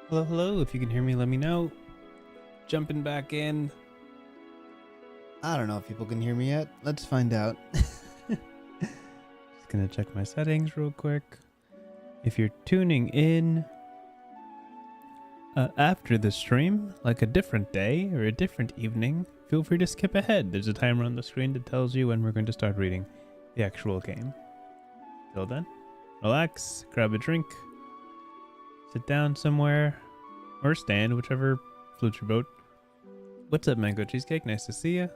Hello, hello. If you can hear me, let me know. Jumping back in. I don't know if people can hear me yet. Let's find out. Just gonna check my settings real quick. If you're tuning in after the stream, like a different day or a different evening, feel free to skip ahead. There's a timer on the screen that tells you when we're going to start reading the actual game. Till then, relax, grab a drink, sit down somewhere, or stand, whichever floats your boat. What's up, Mango Cheesecake? Nice to see you.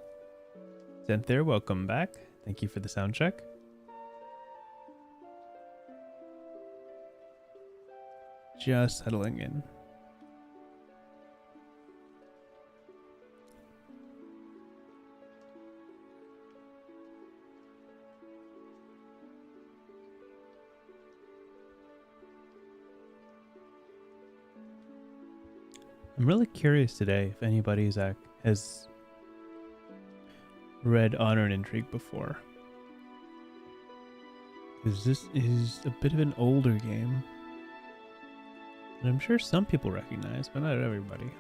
Cynthia, welcome back. Thank you for the sound check. Just settling in. I'm really curious today if anybody has read Honor and Intrigue before. Because this is a bit of an older game. And I'm sure some people recognize, but not everybody.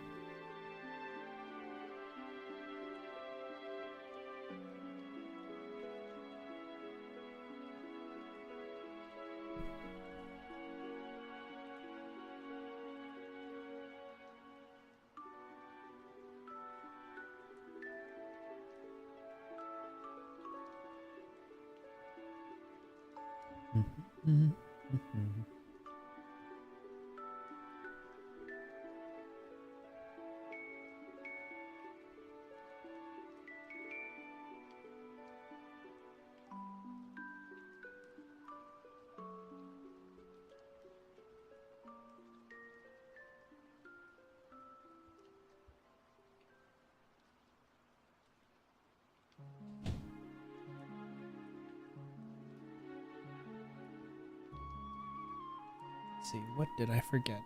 Let's see, what did I forget?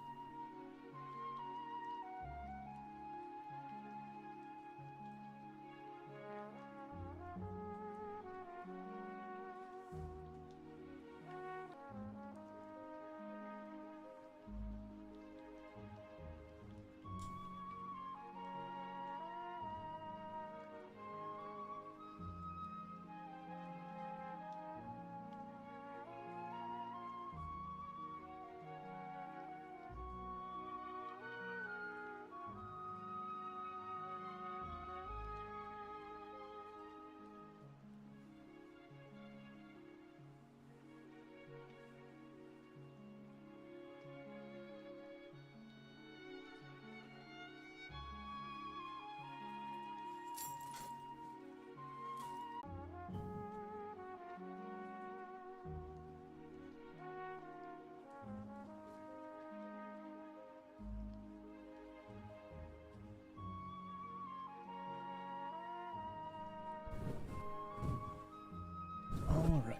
All right.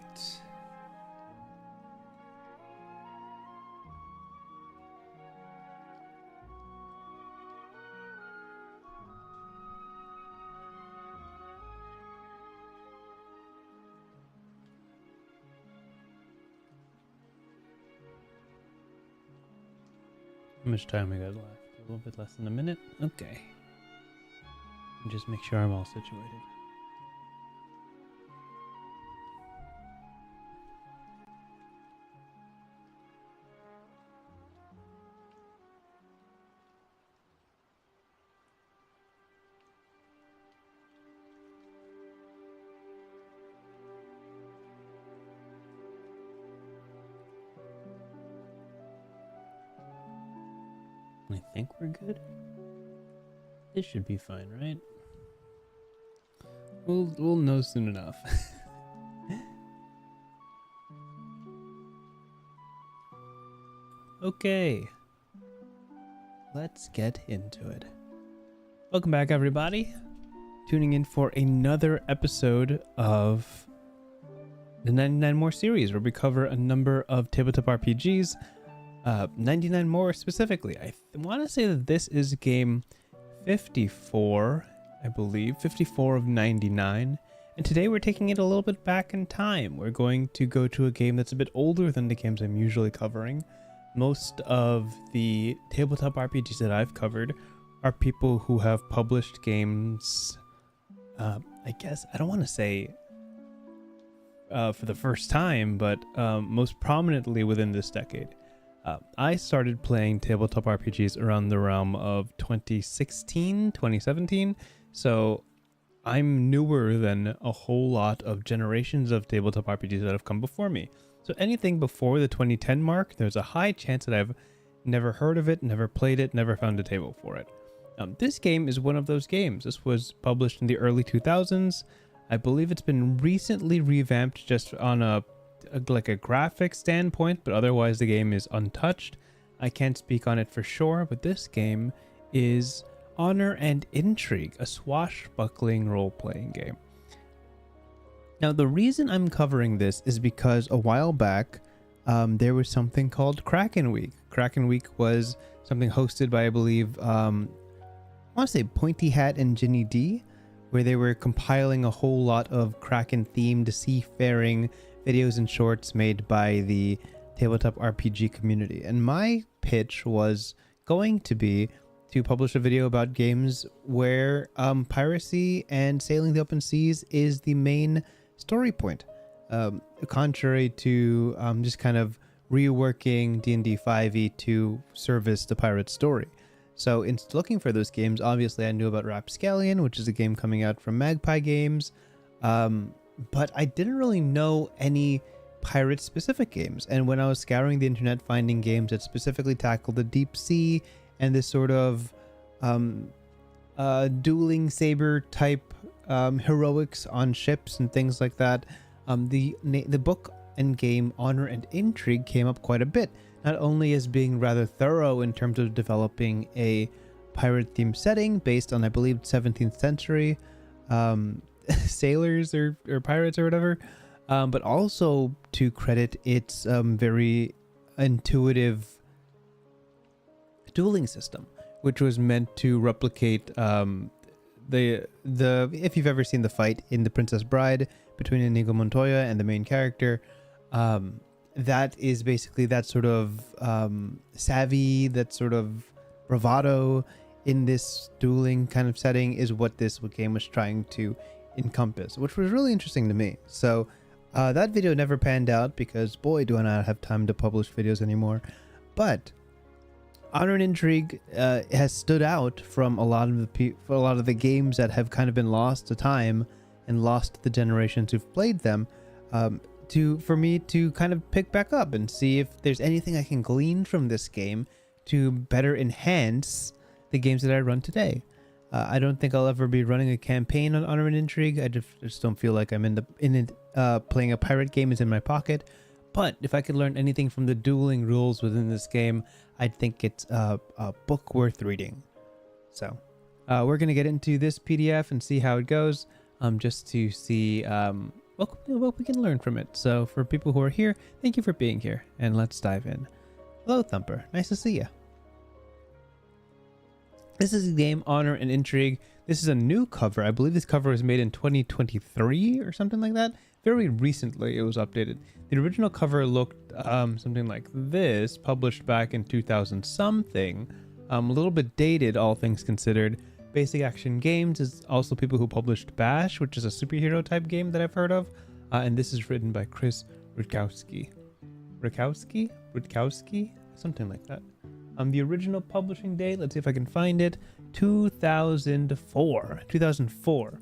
How much time we got left? A little bit less than a minute? Okay. Just make sure I'm all situated. I think we're good. This should be fine, right? We'll know soon enough. Okay. Let's get into it. Welcome back, everybody. Tuning in for another episode of the 99 More series, where we cover a number of tabletop RPGs. 99 more specifically. I want to say that this is game 54, I believe, 54 of 99. And today we're taking it a little bit back in time. We're going to go to a game that's a bit older than the games I'm usually covering. most of the tabletop RPGs that I've covered are people who have published games, I guess, I don't want to say for the first time, but most prominently within this decade. I started playing tabletop RPGs around the realm of 2016, 2017, so I'm newer than a whole lot of generations of tabletop RPGs that have come before me. So anything before the 2010 mark, there's a high chance that I've never heard of it, never played it, never found a table for it. This game is one of those games. This was published in the early 2000s. I believe it's been recently revamped just on a graphic standpoint, but otherwise the game is untouched. I can't speak on it for sure, but this game is Honor and Intrigue, a swashbuckling role-playing game. Now, the reason I'm covering this is because a while back, there was something called Kraken Week. Kraken Week was something hosted by, I believe, I want to say Pointy Hat and Ginny D, where they were compiling a whole lot of Kraken-themed seafaring videos and shorts made by the tabletop RPG community. And my pitch was going to be to publish a video about games where piracy and sailing the open seas is the main story point, contrary to just kind of reworking D&D 5e to service the pirate story. So in looking for those games, obviously I knew about Rapscallion, which is a game coming out from Magpie Games, but I didn't really know any pirate-specific games. And when I was scouring the internet finding games that specifically tackle the deep sea and this sort of dueling saber type heroics on ships and things like that, the book and game Honor and Intrigue came up quite a bit, not only as being rather thorough in terms of developing a pirate themed setting based on, I believe, 17th century sailors or pirates or whatever, but also to credit its very intuitive dueling system, which was meant to replicate the if you've ever seen the fight in The Princess Bride between Inigo Montoya and the main character, that is basically that sort of savvy, that sort of bravado in this dueling kind of setting is what this game was trying to encompass, which was really interesting to me. So that video never panned out because boy, do I not have time to publish videos anymore. But Honor and Intrigue has stood out from a lot of the games that have kind of been lost to time and lost to the generations who've played them, for me to kind of pick back up and see if there's anything I can glean from this game to better enhance the games that I run today. I don't think I'll ever be running a campaign on Honor and Intrigue. I just don't feel like I'm playing a pirate game is in my pocket. But if I could learn anything from the dueling rules within this game, I think it's a book worth reading. So we're going to get into this PDF and see how it goes, just to see what we can learn from it. So for people who are here, thank you for being here, and let's dive in. Hello, Thumper. Nice to see you. This is the game Honor and Intrigue. This is a new cover. I believe this cover was made in 2023 or something like that. Very recently it was updated. The original cover looked something like this, published back in 2000 something. A little bit dated, all things considered. Basic Action Games is also people who published Bash, which is a superhero type game that I've heard of. And this is written by Chris Rutkowski. Rutkowski? Something like that. The original publishing date, let's see if I can find it, 2004.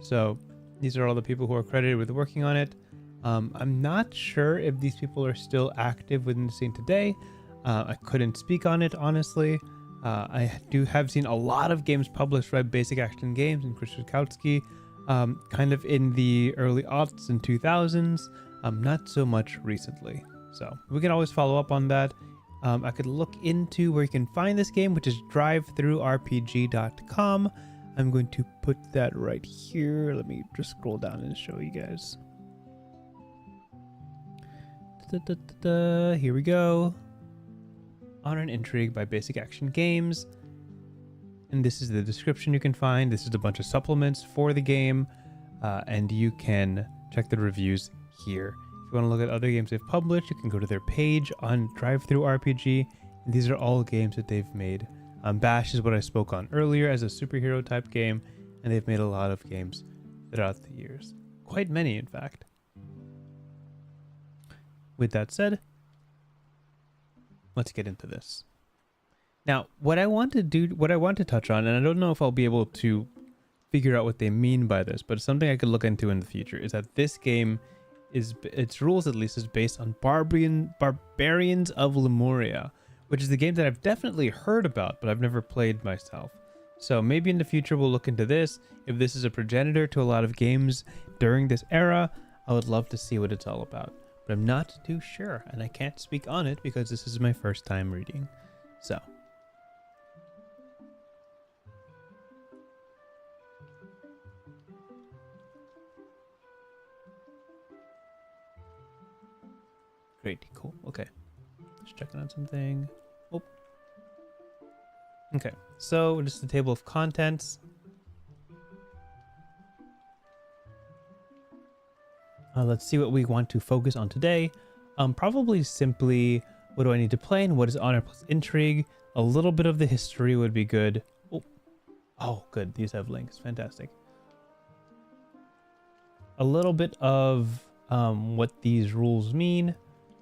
So these are all the people who are credited with working on it. I'm not sure if these people are still active within the scene today. I couldn't speak on it, honestly. I have seen a lot of games published by Basic Action Games and Chris Rutkowski, kind of in the early aughts and 2000s, not so much recently. So we can always follow up on that. I could look into where you can find this game, which is drivethrurpg.com. I'm going to put that right here. Let me just scroll down and show you guys. Here we go. Honor and Intrigue by Basic Action Games. And this is the description you can find. This is a bunch of supplements for the game. And you can check the reviews here If you want to look at other games they've published, you can go to their page on DriveThruRPG. These are all games that they've made. Bash is what I spoke on earlier as a superhero type game, and they've made a lot of games throughout the years. Quite many, in fact. With that said, let's get into this. Now, what I want to touch on, and I don't know if I'll be able to figure out what they mean by this, but it's something I could look into in the future, is that this game its rules at least is based on Barbarians of Lemuria, which is the game that I've definitely heard about, but I've never played myself. So maybe in the future we'll look into this. If this is a progenitor to a lot of games during this era, I would love to see what it's all about. But I'm not too sure, and I can't speak on it because this is my first time reading. So. Great, cool, okay. Just checking on something. Oh. Okay, so just the table of contents. Let's see what we want to focus on today. Probably simply, what do I need to play and what is honor plus intrigue? A little bit of the history would be good. Oh, good, these have links, fantastic. A little bit of what these rules mean.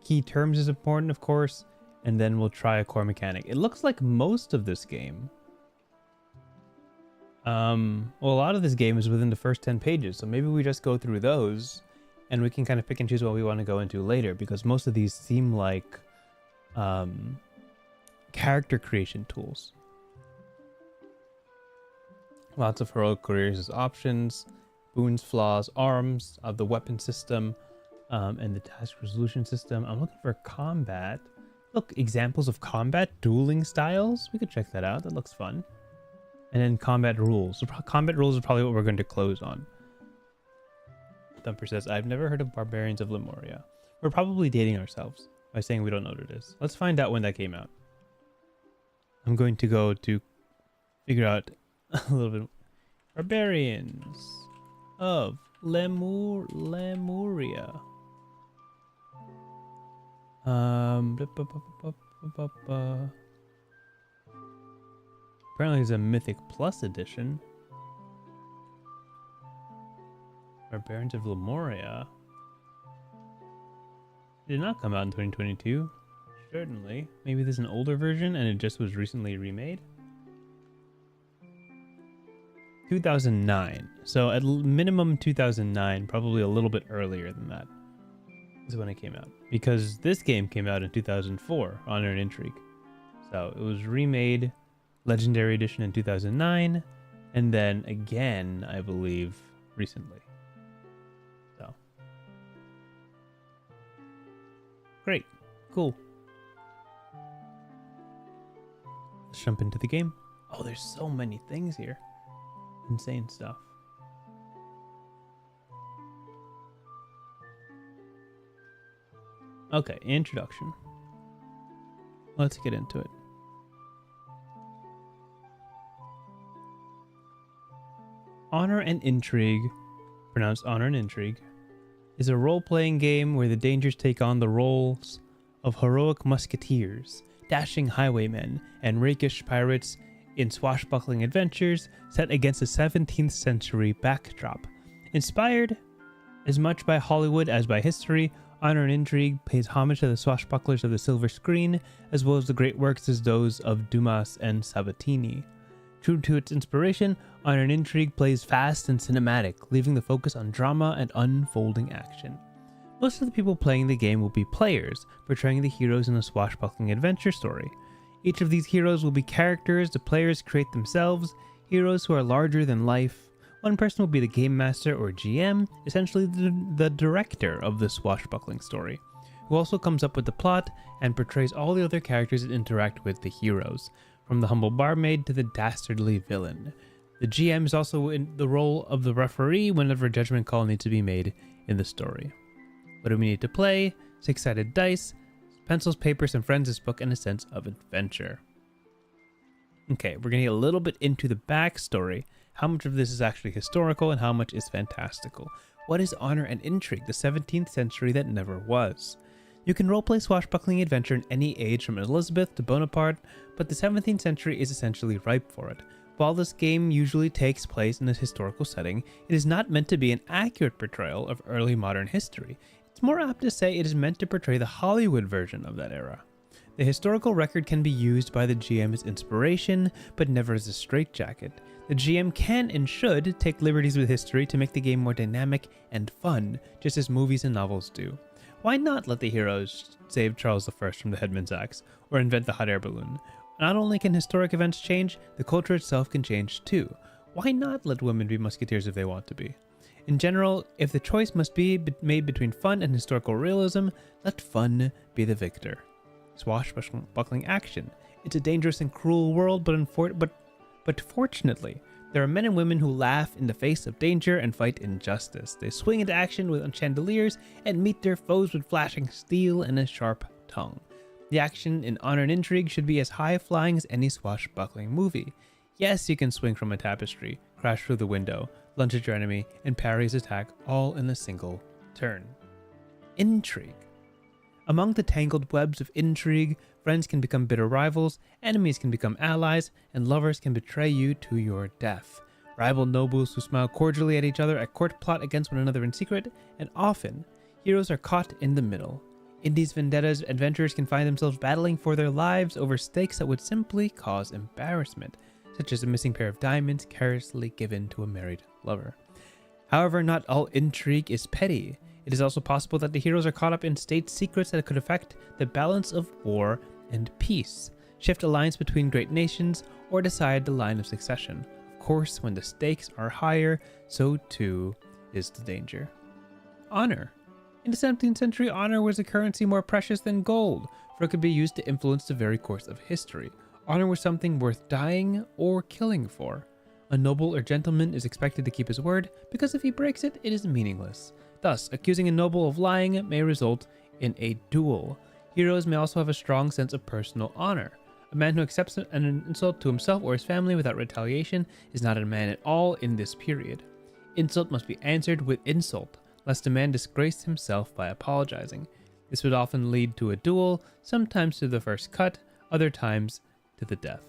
Key terms is important, of course, and then we'll try a core mechanic. It looks like most of this game, well, a lot of this game is within the first 10 pages, so maybe we just go through those and we can kind of pick and choose what we want to go into later, because most of these seem like character creation tools. Lots of heroic careers as options, boons, flaws, arms, the weapon system, and the task resolution system. I'm looking for combat. Look, examples of combat, dueling styles. We could check that out. That looks fun. And then combat rules. So combat rules is probably what we're going to close on. Thumper says, I've never heard of Barbarians of Lemuria. We're probably dating ourselves by saying we don't know what it is. Let's find out when that came out. I'm going to go to figure out a little bit. Barbarians of Lemuria. Apparently it's a Mythic Plus edition. Barbarians of Lemuria did not come out in 2022. Certainly. Maybe there's an older version and it just was recently remade. 2009. So at minimum 2009, probably a little bit earlier than that is when it came out. Because this game came out in 2004, Honor and Intrigue. So it was remade, Legendary Edition in 2009, and then again, I believe, recently. So. Great. Cool. Let's jump into the game. Oh, there's so many things here. Insane stuff. Okay, introduction. Let's get into it. Honor and Intrigue, pronounced Honor and Intrigue, is a role-playing game where the Dangers take on the roles of heroic musketeers, dashing highwaymen, and rakish pirates in swashbuckling adventures set against a 17th century backdrop. Inspired as much by Hollywood as by history, Honor and Intrigue pays homage to the swashbucklers of the silver screen, as well as the great works as those of Dumas and Sabatini. True to its inspiration, Honor and Intrigue plays fast and cinematic, leaving the focus on drama and unfolding action. Most of the people playing the game will be players, portraying the heroes in a swashbuckling adventure story. Each of these heroes will be characters the players create themselves, heroes who are larger than life. One person will be the game master or GM, essentially the director of the swashbuckling story, who also comes up with the plot and portrays all the other characters that interact with the heroes, from the humble barmaid to the dastardly villain. The GM is also in the role of the referee whenever a judgment call needs to be made in the story. What do we need to play? 6-sided dice, pencils, paper, some friends' book, and a sense of adventure. Okay, we're going to get a little bit into the backstory. How much of this is actually historical and how much is fantastical. What is honor and intrigue, the 17th century that never was? You can roleplay swashbuckling adventure in any age from Elizabeth to Bonaparte, but the 17th century is essentially ripe for it. While this game usually takes place in a historical setting, it is not meant to be an accurate portrayal of early modern history. It's more apt to say it is meant to portray the Hollywood version of that era. The historical record can be used by the GM as inspiration, but never as a straitjacket. The GM can and should take liberties with history to make the game more dynamic and fun, just as movies and novels do. Why not let the heroes save Charles I from the headsman's axe, or invent the hot air balloon? Not only can historic events change, the culture itself can change too. Why not let women be musketeers if they want to be? In general, if the choice must be made between fun and historical realism, let fun be the victor. Swashbuckling action. It's a dangerous and cruel world, but fortunately, there are men and women who laugh in the face of danger and fight injustice. They swing into action with chandeliers and meet their foes with flashing steel and a sharp tongue. The action in Honor and Intrigue should be as high-flying as any swashbuckling movie. Yes, you can swing from a tapestry, crash through the window, lunge at your enemy, and parry his attack all in a single turn. Intrigue. Among the tangled webs of intrigue, friends can become bitter rivals, enemies can become allies, and lovers can betray you to your death. Rival nobles who smile cordially at each other at court plot against one another in secret, and often, heroes are caught in the middle. In these vendettas, adventurers can find themselves battling for their lives over stakes that would simply cause embarrassment, such as a missing pair of diamonds carelessly given to a married lover. However, not all intrigue is petty. It is also possible that the heroes are caught up in state secrets that could affect the balance of war and peace, shift alliance between great nations, or decide the line of succession. Of course, when the stakes are higher, so too is the danger. Honor. In the 17th century, honor was a currency more precious than gold, for it could be used to influence the very course of history. Honor was something worth dying or killing for. A noble or gentleman is expected to keep his word, because if he breaks it, it is meaningless. Thus, accusing a noble of lying may result in a duel. Heroes may also have a strong sense of personal honor. A man who accepts an insult to himself or his family without retaliation is not a man at all in this period. Insult must be answered with insult, lest a man disgrace himself by apologizing. This would often lead to a duel, sometimes to the first cut, other times to the death.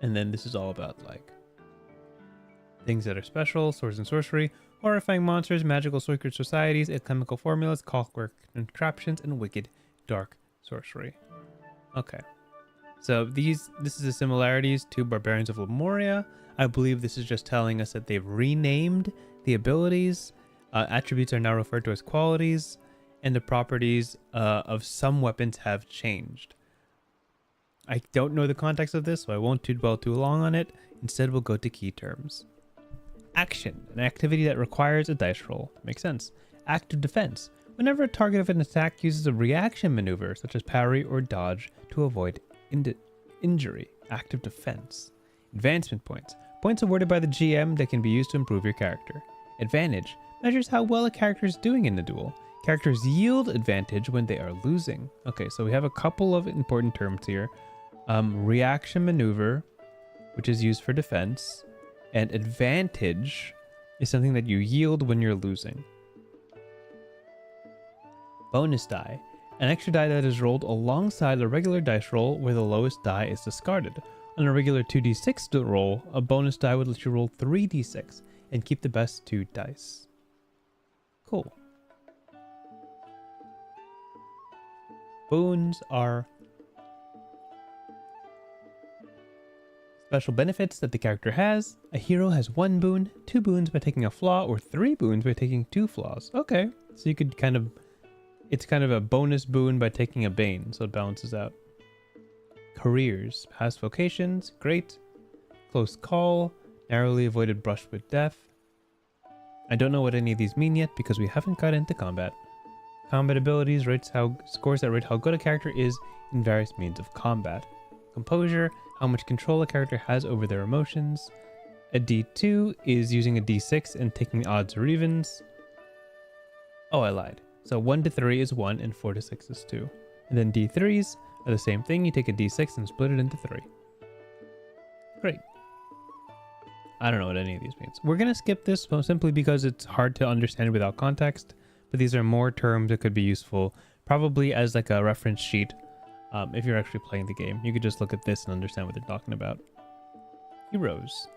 And then this is all about like things that are special, swords and sorcery, horrifying monsters, magical secret societies, alchemical formulas, clockwork contraptions, and wicked dark sorcery. Okay. So this is the similarities to Barbarians of Lemuria. I believe this is just telling us that they've renamed the abilities. Attributes are now referred to as qualities, and the properties of some weapons have changed. I don't know the context of this, so I won't dwell too long on it. Instead, we'll go to key terms. Action, an activity that requires a dice roll. Makes sense. Active defense. Whenever a target of an attack uses a reaction maneuver, such as parry or dodge, to avoid injury. Active defense. Advancement points. Points awarded by the GM that can be used to improve your character. Advantage. Measures how well a character is doing in the duel. Characters yield advantage when they are losing. Okay, so we have a couple of important terms here. Reaction maneuver, which is used for defense. And advantage is something that you yield when you're losing. Bonus die. An extra die that is rolled alongside a regular dice roll where the lowest die is discarded. On a regular 2d6 roll, a bonus die would let you roll 3d6 and keep the best 2 dice. Cool. Boons are special benefits that the character has. A hero has 1 boon, 2 boons by taking a flaw, or 3 boons by taking 2 flaws. Okay, so you could it's kind of a bonus boon by taking a bane, so it balances out. Careers, past vocations, great. Close call, narrowly avoided brush with death. I don't know what any of these mean yet because we haven't got into combat. Combat abilities scores that rate how good a character is in various means of combat. Composure, how much control a character has over their emotions. A D2 is using a D6 and taking odds or evens. Oh, I lied. So 1 to 3 is 1 and 4 to 6 is 2. And then D3s are the same thing. You take a D6 and split it into 3. Great. I don't know what any of these means. We're going to skip this simply because it's hard to understand without context, but these are more terms that could be useful, probably as like a reference sheet. If you're actually playing the game, you could just look at this and understand what they're talking about. Heroes.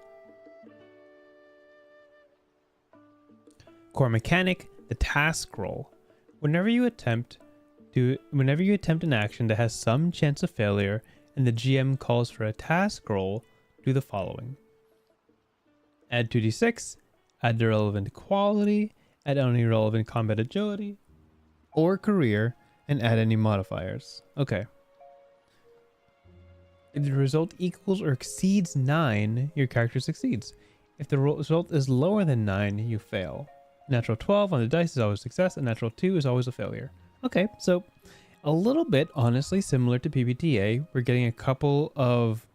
Core mechanic, the task roll. Whenever you attempt an action that has some chance of failure and the GM calls for a task roll, do the following. Add 2d6, add the relevant quality, add any relevant combat agility or career, and add any modifiers. Okay. If the result equals or exceeds 9, your character succeeds. If the result is lower than 9, you fail. Natural 12 on the dice is always a success, and natural 2 is always a failure. Okay, so a little bit, honestly, similar to PBTA. We're getting a couple of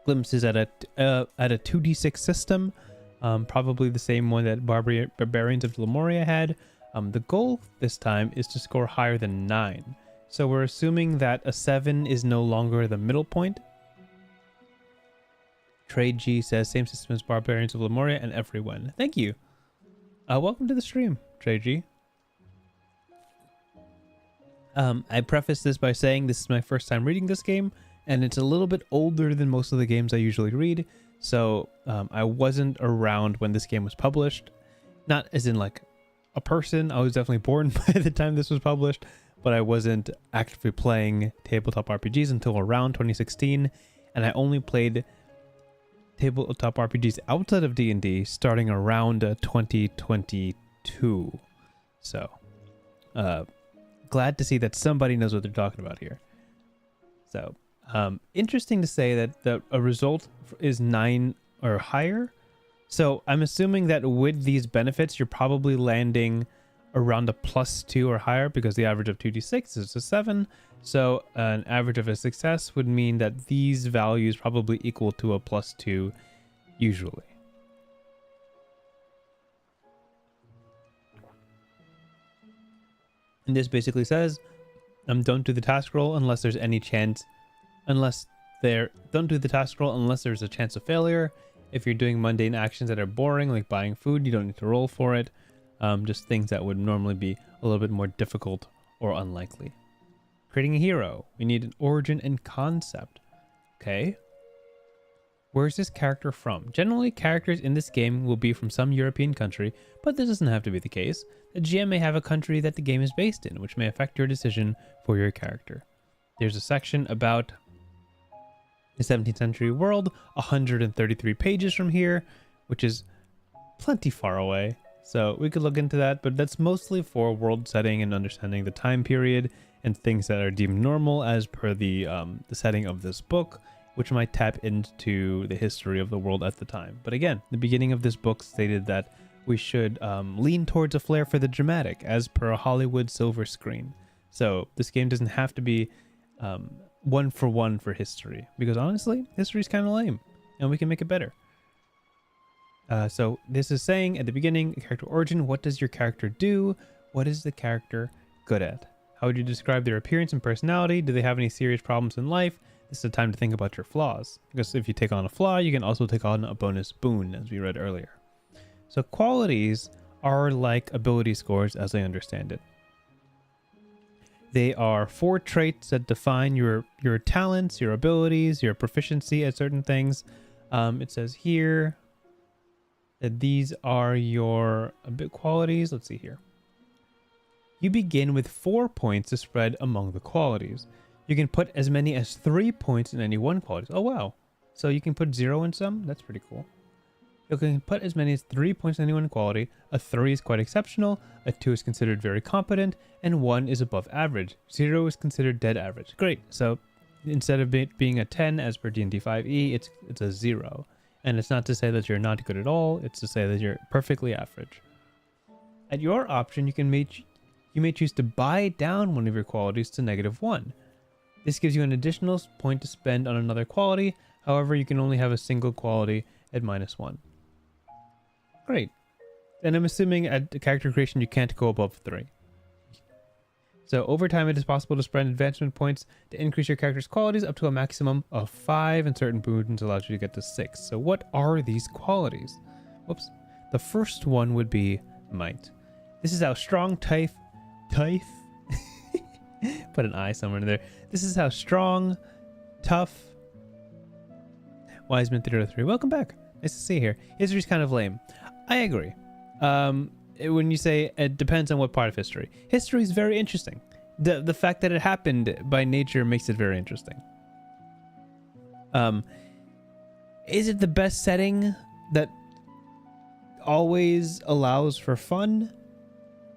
glimpses at a 2d6 system, probably the same one that Barbarians of Lemuria had. The goal this time is to score higher than 9. So we're assuming that a 7 is no longer the middle point. Trade G says same system as Barbarians of Lemuria and everyone. Thank you. Welcome to the stream, Trade G. I preface this by saying this is my first time reading this game, and it's a little bit older than most of the games I usually read, so I wasn't around when this game was published. Not as in like a person, I was definitely born by the time this was published, but I wasn't actively playing tabletop RPGs until around 2016, and I only played tabletop RPGs outside of D&D starting around 2022. So, glad to see that somebody knows what they're talking about here. So, interesting to say that a result is 9 or higher. So I'm assuming that with these benefits, you're probably landing around a +2 or higher, because the average of 2d6 is a 7. So an average of a success would mean that these values probably equal to a +2 usually. And this basically says, don't do the task roll unless there's any chance, don't do the task roll unless there's a chance of failure. If you're doing mundane actions that are boring, like buying food, you don't need to roll for it. Just things that would normally be a little bit more difficult or unlikely. Creating a hero. We need an origin and concept. Okay. Where's this character from? Generally, characters in this game will be from some European country, but this doesn't have to be the case. The GM may have a country that the game is based in, which may affect your decision for your character. There's a section about the 17th century world, 133 pages from here, which is plenty far away. So we could look into that, but that's mostly for world setting and understanding the time period and things that are deemed normal as per the setting of this book, which might tap into the history of the world at the time. But again, the beginning of this book stated that we should lean towards a flair for the dramatic as per a Hollywood silver screen. So this game doesn't have to be one for one for history, because honestly, history is kind of lame and we can make it better. So this is saying at the beginning, character origin. What does your character do? What is the character good at? How would you describe their appearance and personality? Do they have any serious problems in life? This is a time to think about your flaws, because if you take on a flaw, you can also take on a bonus boon, as we read earlier. So qualities are like ability scores as I understand it. They are 4 traits that define your talents, your abilities, your proficiency at certain things. It says here that these are your qualities. Let's see here. You begin with 4 points to spread among the qualities. You can put as many as 3 points in any one quality. Oh, wow. So you can put 0 in some? That's pretty cool. You can put as many as 3 points in any one quality. A 3 is quite exceptional, a 2 is considered very competent, and 1 is above average. 0 is considered dead average. Great. So instead of it being a 10 as per D&D 5e, it's a 0. And it's not to say that you're not good at all, it's to say that you're perfectly average. At your option, you may choose to buy down one of your qualities to -1. This gives you an additional point to spend on another quality. However, you can only have a single quality at -1. Great. And I'm assuming at character creation, you can't go above 3. So over time, it is possible to spend advancement points to increase your character's qualities up to a maximum of 5, and certain boons allows you to get to 6. So what are these qualities? Whoops. The first one would be might. This is how strong Put an I somewhere in there. This is how strong, tough. Wiseman 303. Welcome back. Nice to see you here. History's kind of lame. I agree. When you say it depends on what part of history. History is very interesting. The fact that it happened by nature makes it very interesting. Is it the best setting that always allows for fun?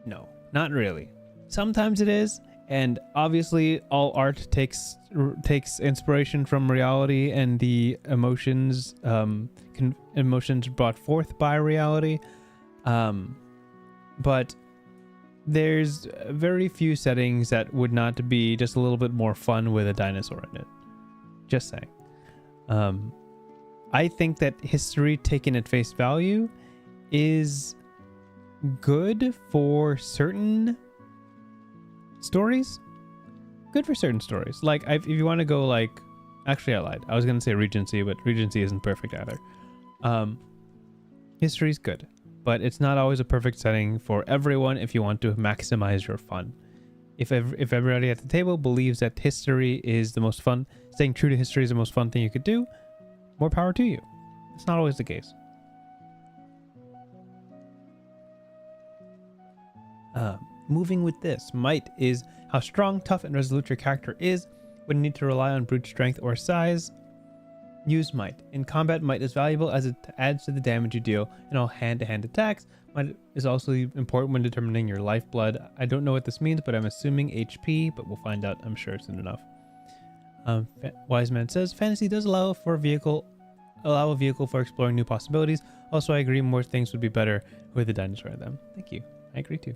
No, not really. Sometimes it is, and obviously all art takes inspiration from reality and the emotions emotions brought forth by reality. But there's very few settings that would not be just a little bit more fun with a dinosaur in it. Just saying. I think that history taken at face value is good for certain stories. Good for certain stories. Like, if you want to go like... Actually, I lied. I was going to say Regency, but Regency isn't perfect either. History's good, but it's not always a perfect setting for everyone if you want to maximize your fun. If everybody at the table believes that history is the most fun, staying true to history is the most fun thing you could do, more power to you. It's not always the case. Moving with this, might is how strong, tough, and resolute your character is when you need to rely on brute strength or size. Use might. In combat, might is valuable as it adds to the damage you deal in all hand-to-hand attacks. Might is also important when determining your lifeblood. I don't know what this means, but I'm assuming HP, but we'll find out, I'm sure, soon enough. Wise Man says, fantasy does allow a vehicle for exploring new possibilities. Also, I agree more things would be better with a dinosaur in them. Thank you. I agree too.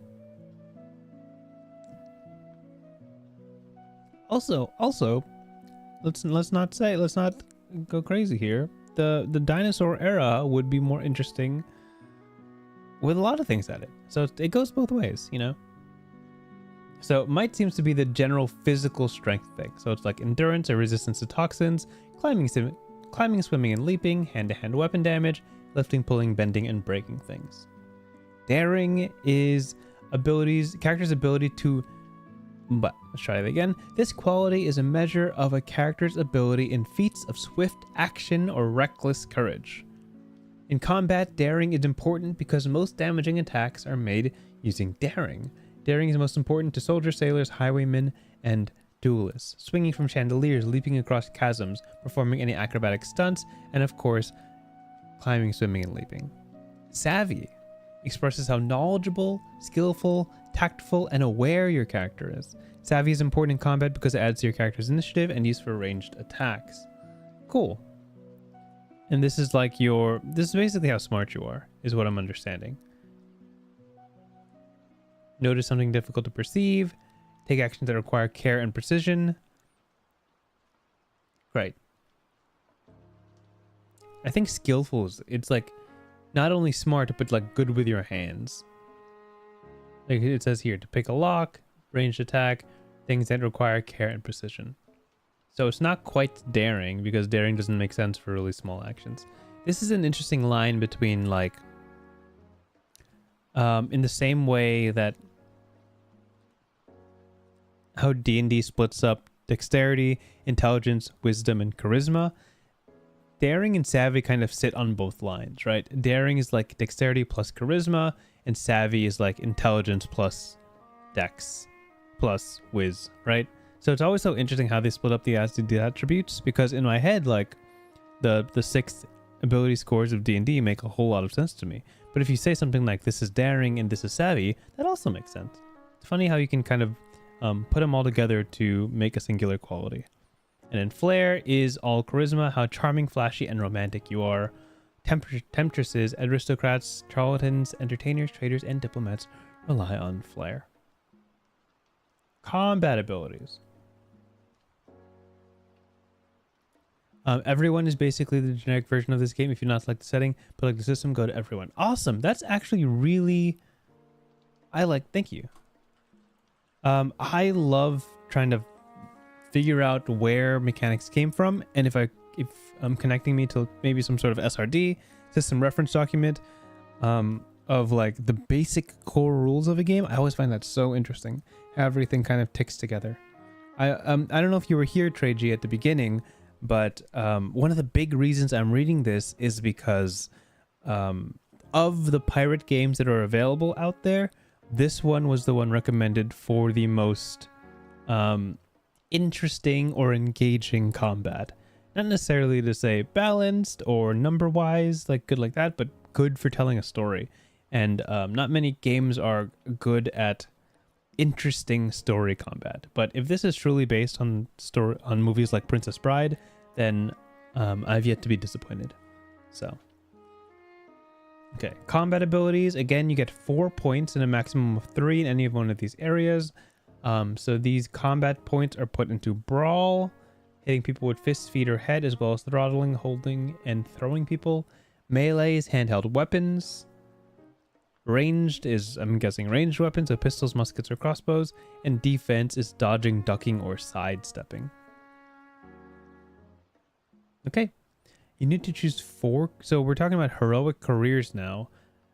Also, let's not go crazy here. The dinosaur era would be more interesting with a lot of things at it. So it goes both ways, you know? So might seems to be the general physical strength thing. So it's like endurance or resistance to toxins, climbing, swimming, and leaping, hand-to-hand weapon damage, lifting, pulling, bending, and breaking things. Daring is character's ability to... But let's try it again. This quality is a measure of a character's ability in feats of swift action or reckless courage. In combat, daring is important because most damaging attacks are made using daring. Daring is most important to soldiers, sailors, highwaymen, and duelists. Swinging from chandeliers, leaping across chasms, performing any acrobatic stunts, and of course, climbing, swimming, and leaping. Savvy expresses how knowledgeable, skillful, tactful, and aware your character is. Savvy is important in combat because it adds to your character's initiative and used for ranged attacks. Cool. And this is like this is basically how smart you are, is what I'm understanding. Notice something difficult to perceive. Take actions that require care and precision. Great. I think skillful it's like not only smart, but like good with your hands. Like it says here, to pick a lock, ranged attack, things that require care and precision. So it's not quite daring, because daring doesn't make sense for really small actions. This is an interesting line between like, in the same way that how D&D splits up dexterity, intelligence, wisdom, and charisma. Daring and savvy kind of sit on both lines, right? Daring is like dexterity plus charisma, and savvy is like intelligence plus dex plus whiz, right? So it's always so interesting how they split up the attributes, because in my head, like the 6 ability scores of D&D make a whole lot of sense to me. But if you say something like this is daring and this is savvy, that also makes sense. It's funny how you can kind of put them all together to make a singular quality. And then flair is all charisma, how charming, flashy, and romantic you are. Temptresses, aristocrats, charlatans, entertainers, traders, and diplomats rely on flair. Combat abilities. Everyone is basically the generic version of this game. If you not select the setting, but like the system, go to everyone. Awesome. That's actually really... thank you. I love trying to figure out where mechanics came from, and if I'm connecting me to maybe some sort of SRD, system reference document, of like the basic core rules of a game. I always find that so interesting, how everything kind of ticks together. I don't know if you were here, ttrpg, at the beginning, but one of the big reasons I'm reading this is because of the pirate games that are available out there, this one was the one recommended for the most interesting or engaging combat. Not necessarily to say balanced or number wise, like good like that, but good for telling a story. And not many games are good at interesting story combat. But if this is truly based on movies like Princess Bride, then I've yet to be disappointed. So, okay, combat abilities. Again, you get 4 points and a maximum of 3 in any of one of these areas. So these combat points are put into brawl, hitting people with fists, feet, or head, as well as throttling, holding, and throwing people. Melee is handheld weapons. Ranged is, I'm guessing, ranged weapons, so pistols, muskets, or crossbows. And defense is dodging, ducking, or sidestepping. Okay. You need to choose 4. So we're talking about heroic careers now.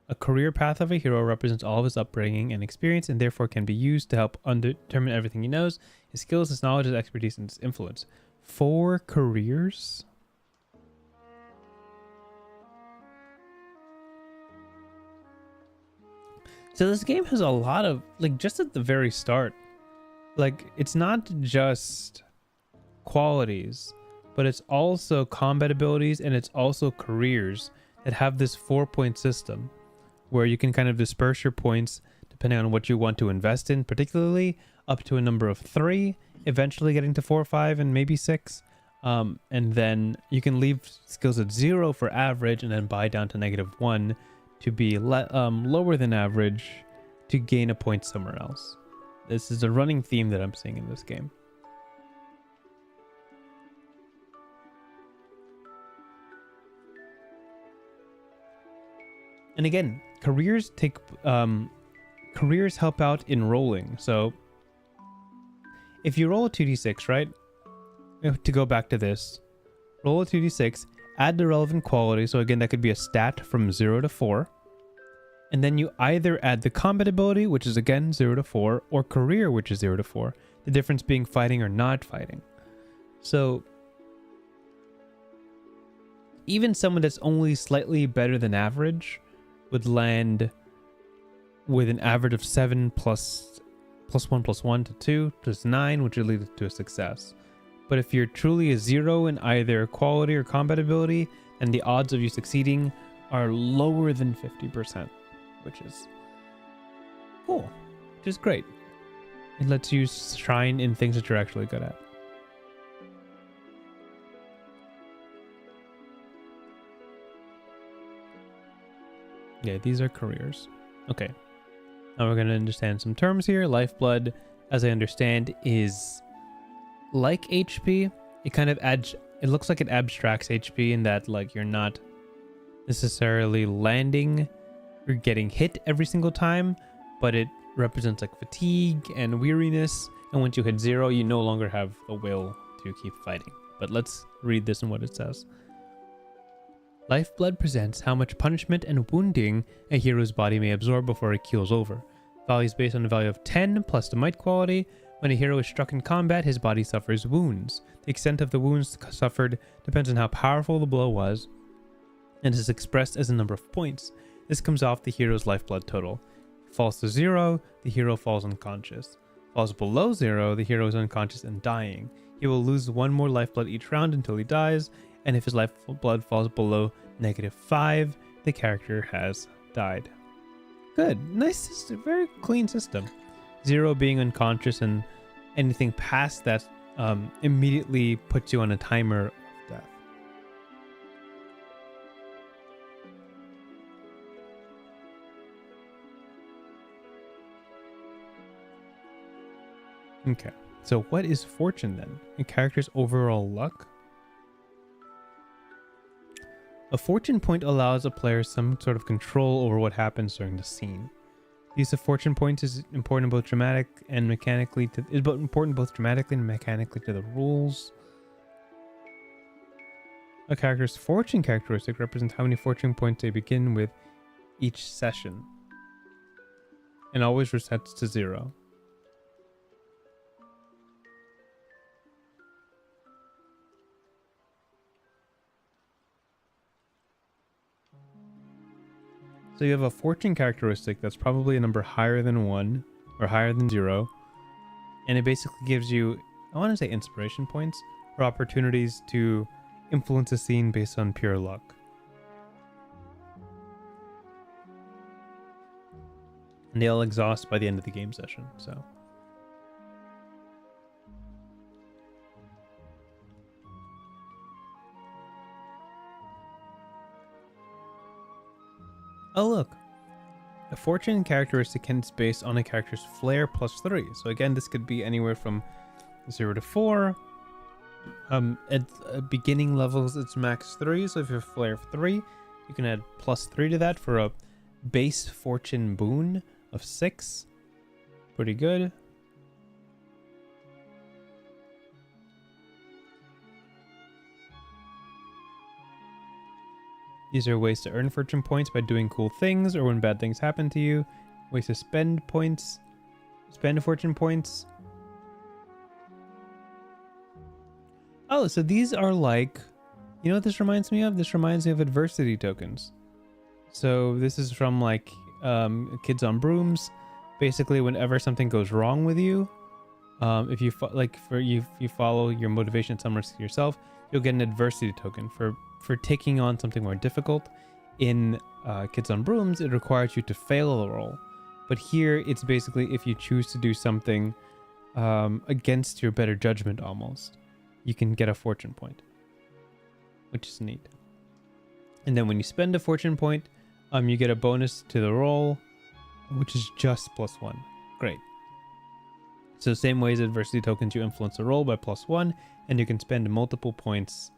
A career path of a hero represents all of his upbringing and experience, and therefore can be used to help determine everything he knows, his skills, his knowledge, his expertise, and his influence. 4 careers? So this game has a lot of, like, just at the very start, like, it's not just qualities, but it's also combat abilities, and it's also careers that have this 4-point system where you can kind of disperse your points depending on what you want to invest in, particularly up to a number of 3, eventually getting to 4, 5, and maybe 6. And then you can leave skills at 0 for average and then buy down to -1 to be lower than average to gain a point somewhere else. This is a running theme that I'm seeing in this game. And again, careers help out in rolling. So if you roll a 2d6, right? To go back to this, roll a 2d6, add the relevant quality. So again, that could be a stat from 0 to 4. And then you either add the combat ability, which is again 0 to 4, or career, which is 0 to 4. The difference being fighting or not fighting. So even someone that's only slightly better than average would land with an average of 7 plus 1 plus 1 to 2 plus 9, which would lead to a success. But if you're truly a 0 in either quality or combat ability, then the odds of you succeeding are lower than 50%, which is cool, which is great. It lets you shine in things that you're actually good at. Yeah, these are careers. Okay. Now we're going to understand some terms here. Lifeblood, as I understand, is like HP. It kind of it looks like it abstracts HP in that, like, you're not necessarily landing or getting hit every single time, but it represents like fatigue and weariness. And once you hit 0, you no longer have the will to keep fighting. But let's read this and what it says. Lifeblood presents how much punishment and wounding a hero's body may absorb before it keels over. Value is based on a value of 10 plus the might quality. When a hero is struck in combat, his body suffers wounds. The extent of the wounds suffered depends on how powerful the blow was, and is expressed as a number of points. This comes off the hero's lifeblood total. Falls to 0, the hero falls unconscious. Falls below 0, the hero is unconscious and dying. He will lose 1 more lifeblood each round until he dies, and if his lifeblood falls below -5, the character has died. Good. Nice system. Very clean system. 0 being unconscious, and anything past that immediately puts you on a timer of death. Okay. So what is fortune then? A character's overall luck? A fortune point allows a player some sort of control over what happens during the scene. Use of fortune points is important both dramatically and mechanically to the rules. A character's fortune characteristic represents how many fortune points they begin with each session, and always resets to 0. So you have a fortune characteristic that's probably a number higher than 1 or higher than 0, and it basically gives you, I want to say, inspiration points or opportunities to influence a scene based on pure luck. And they'll exhaust by the end of the game session, so. Oh look, a fortune characteristic can be based on a character's flair plus 3. So again, this could be anywhere from 0 to 4. At beginning levels, it's max 3. So if you have flair of 3, you can add plus 3 to that for a base fortune boon of 6. Pretty good. These are ways to earn fortune points by doing cool things or when bad things happen to you. Ways to spend points. Spend fortune points. Oh, so these are like, you know what this reminds me of? This reminds me of adversity tokens. So this is from like Kids on Brooms. Basically, whenever something goes wrong with you, if you you follow your motivation at some risk to yourself, you'll get an adversity token for taking on something more difficult. In Kids on Brooms, it requires you to fail a roll, but here it's basically if you choose to do something against your better judgment, almost, you can get a fortune point, which is neat. And then when you spend a fortune point, you get a bonus to the roll, which is just +1. Great. So same way as adversity tokens, you influence the roll by +1, and you can spend multiple points,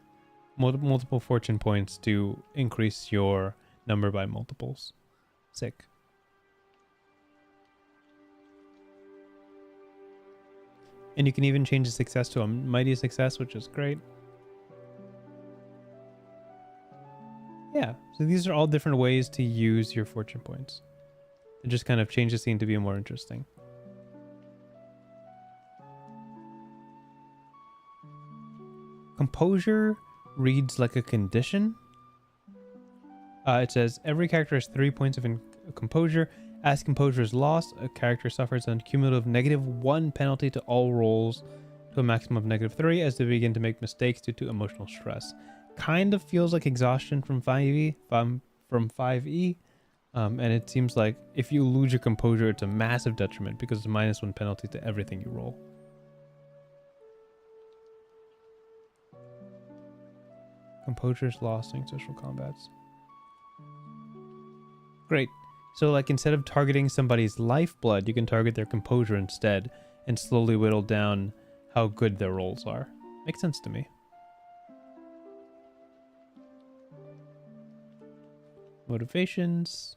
multiple fortune points to increase your number by multiples. Sick. And you can even change the success to a mighty success, which is great. Yeah, so these are all different ways to use your fortune points. It just kind of change the scene to be more interesting. Composure reads like a condition. It says every character has 3 points of composure. As composure is lost, a character suffers a cumulative -1 penalty to all rolls to a maximum of -3 as they begin to make mistakes due to emotional stress. Kind of feels like exhaustion from 5e, and it seems like if you lose your composure, it's a massive detriment because it's a -1 penalty to everything you roll. Composure is lost in social combats. Great. So like instead of targeting somebody's lifeblood, you can target their composure instead and slowly whittle down how good their rolls are. Makes sense to me. Motivations.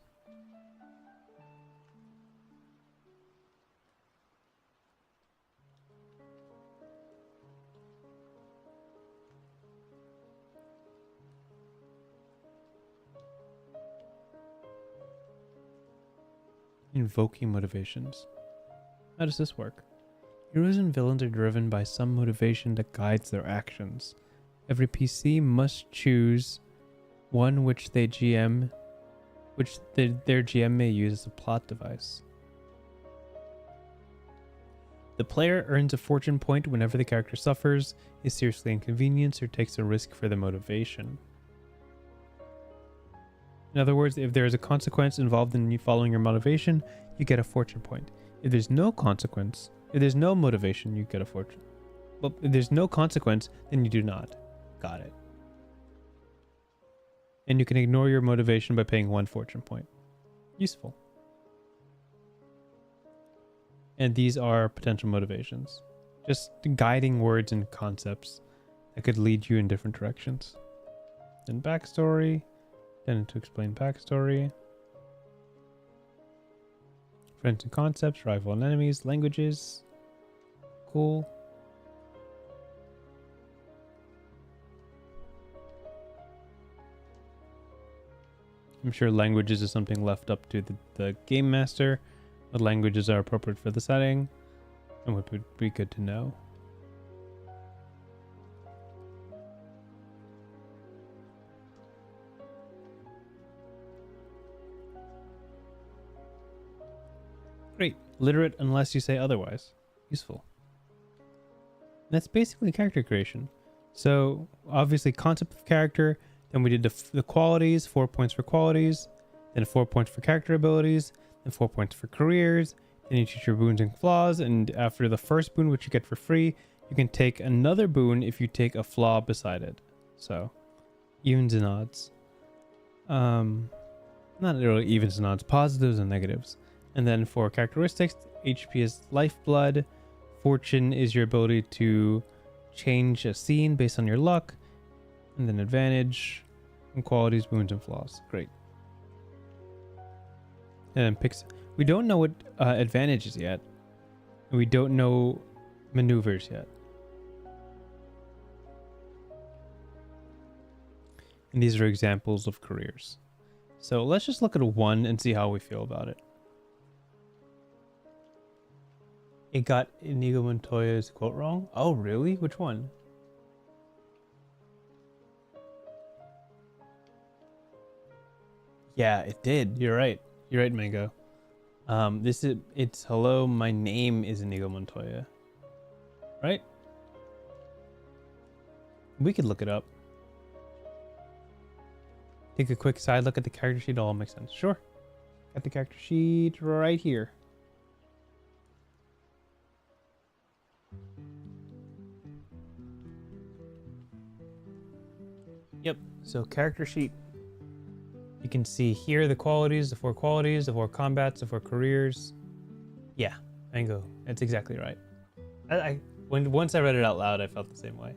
Invoking motivations. How does this work? Heroes and villains are driven by some motivation that guides their actions. Every PC must choose one which their GM may use as a plot device. The player earns a fortune point whenever the character suffers, is seriously inconvenienced, or takes a risk for the motivation. In other words, if there is a consequence involved in you following your motivation, you get a fortune point. If there's no consequence, if there's no motivation, you get a fortune. Well, if there's no consequence, then you do not. Got it. And you can ignore your motivation by paying 1 fortune point. Useful. And these are potential motivations. Just guiding words and concepts that could lead you in different directions. Then backstory. Then to explain backstory. Friends and concepts, rival and enemies, languages. Cool. I'm sure languages is something left up to the game master. What languages are appropriate for the setting and what would be good to know. Great. Literate unless you say otherwise. Useful. That's basically character creation. So obviously concept of character, then we did the qualities, 4 points for qualities, then 4 points for character abilities, then 4 points for careers, then you teach your boons and flaws, and after the first boon, which you get for free, you can take another boon if you take a flaw beside it. So evens and odds. Not really evens and odds, positives and negatives. And then for characteristics, HP is lifeblood, fortune is your ability to change a scene based on your luck, and then advantage and qualities, boons, and flaws. Great. And then picks. We don't know what advantage is yet. We don't know maneuvers yet. And these are examples of careers. So let's just look at one and see how we feel about it. It got Inigo Montoya's quote wrong? Oh, really? Which one? Yeah, it did. You're right. You're right, Mango. It's hello, my name is Inigo Montoya. Right? We could look it up. Take a quick side look at the character sheet. All makes sense. Sure. Got the character sheet right here. Yep. So character sheet. You can see here the qualities, the 4 qualities, the 4 combats, the 4 careers. Yeah, Mango. That's exactly right. Once I read it out loud, I felt the same way.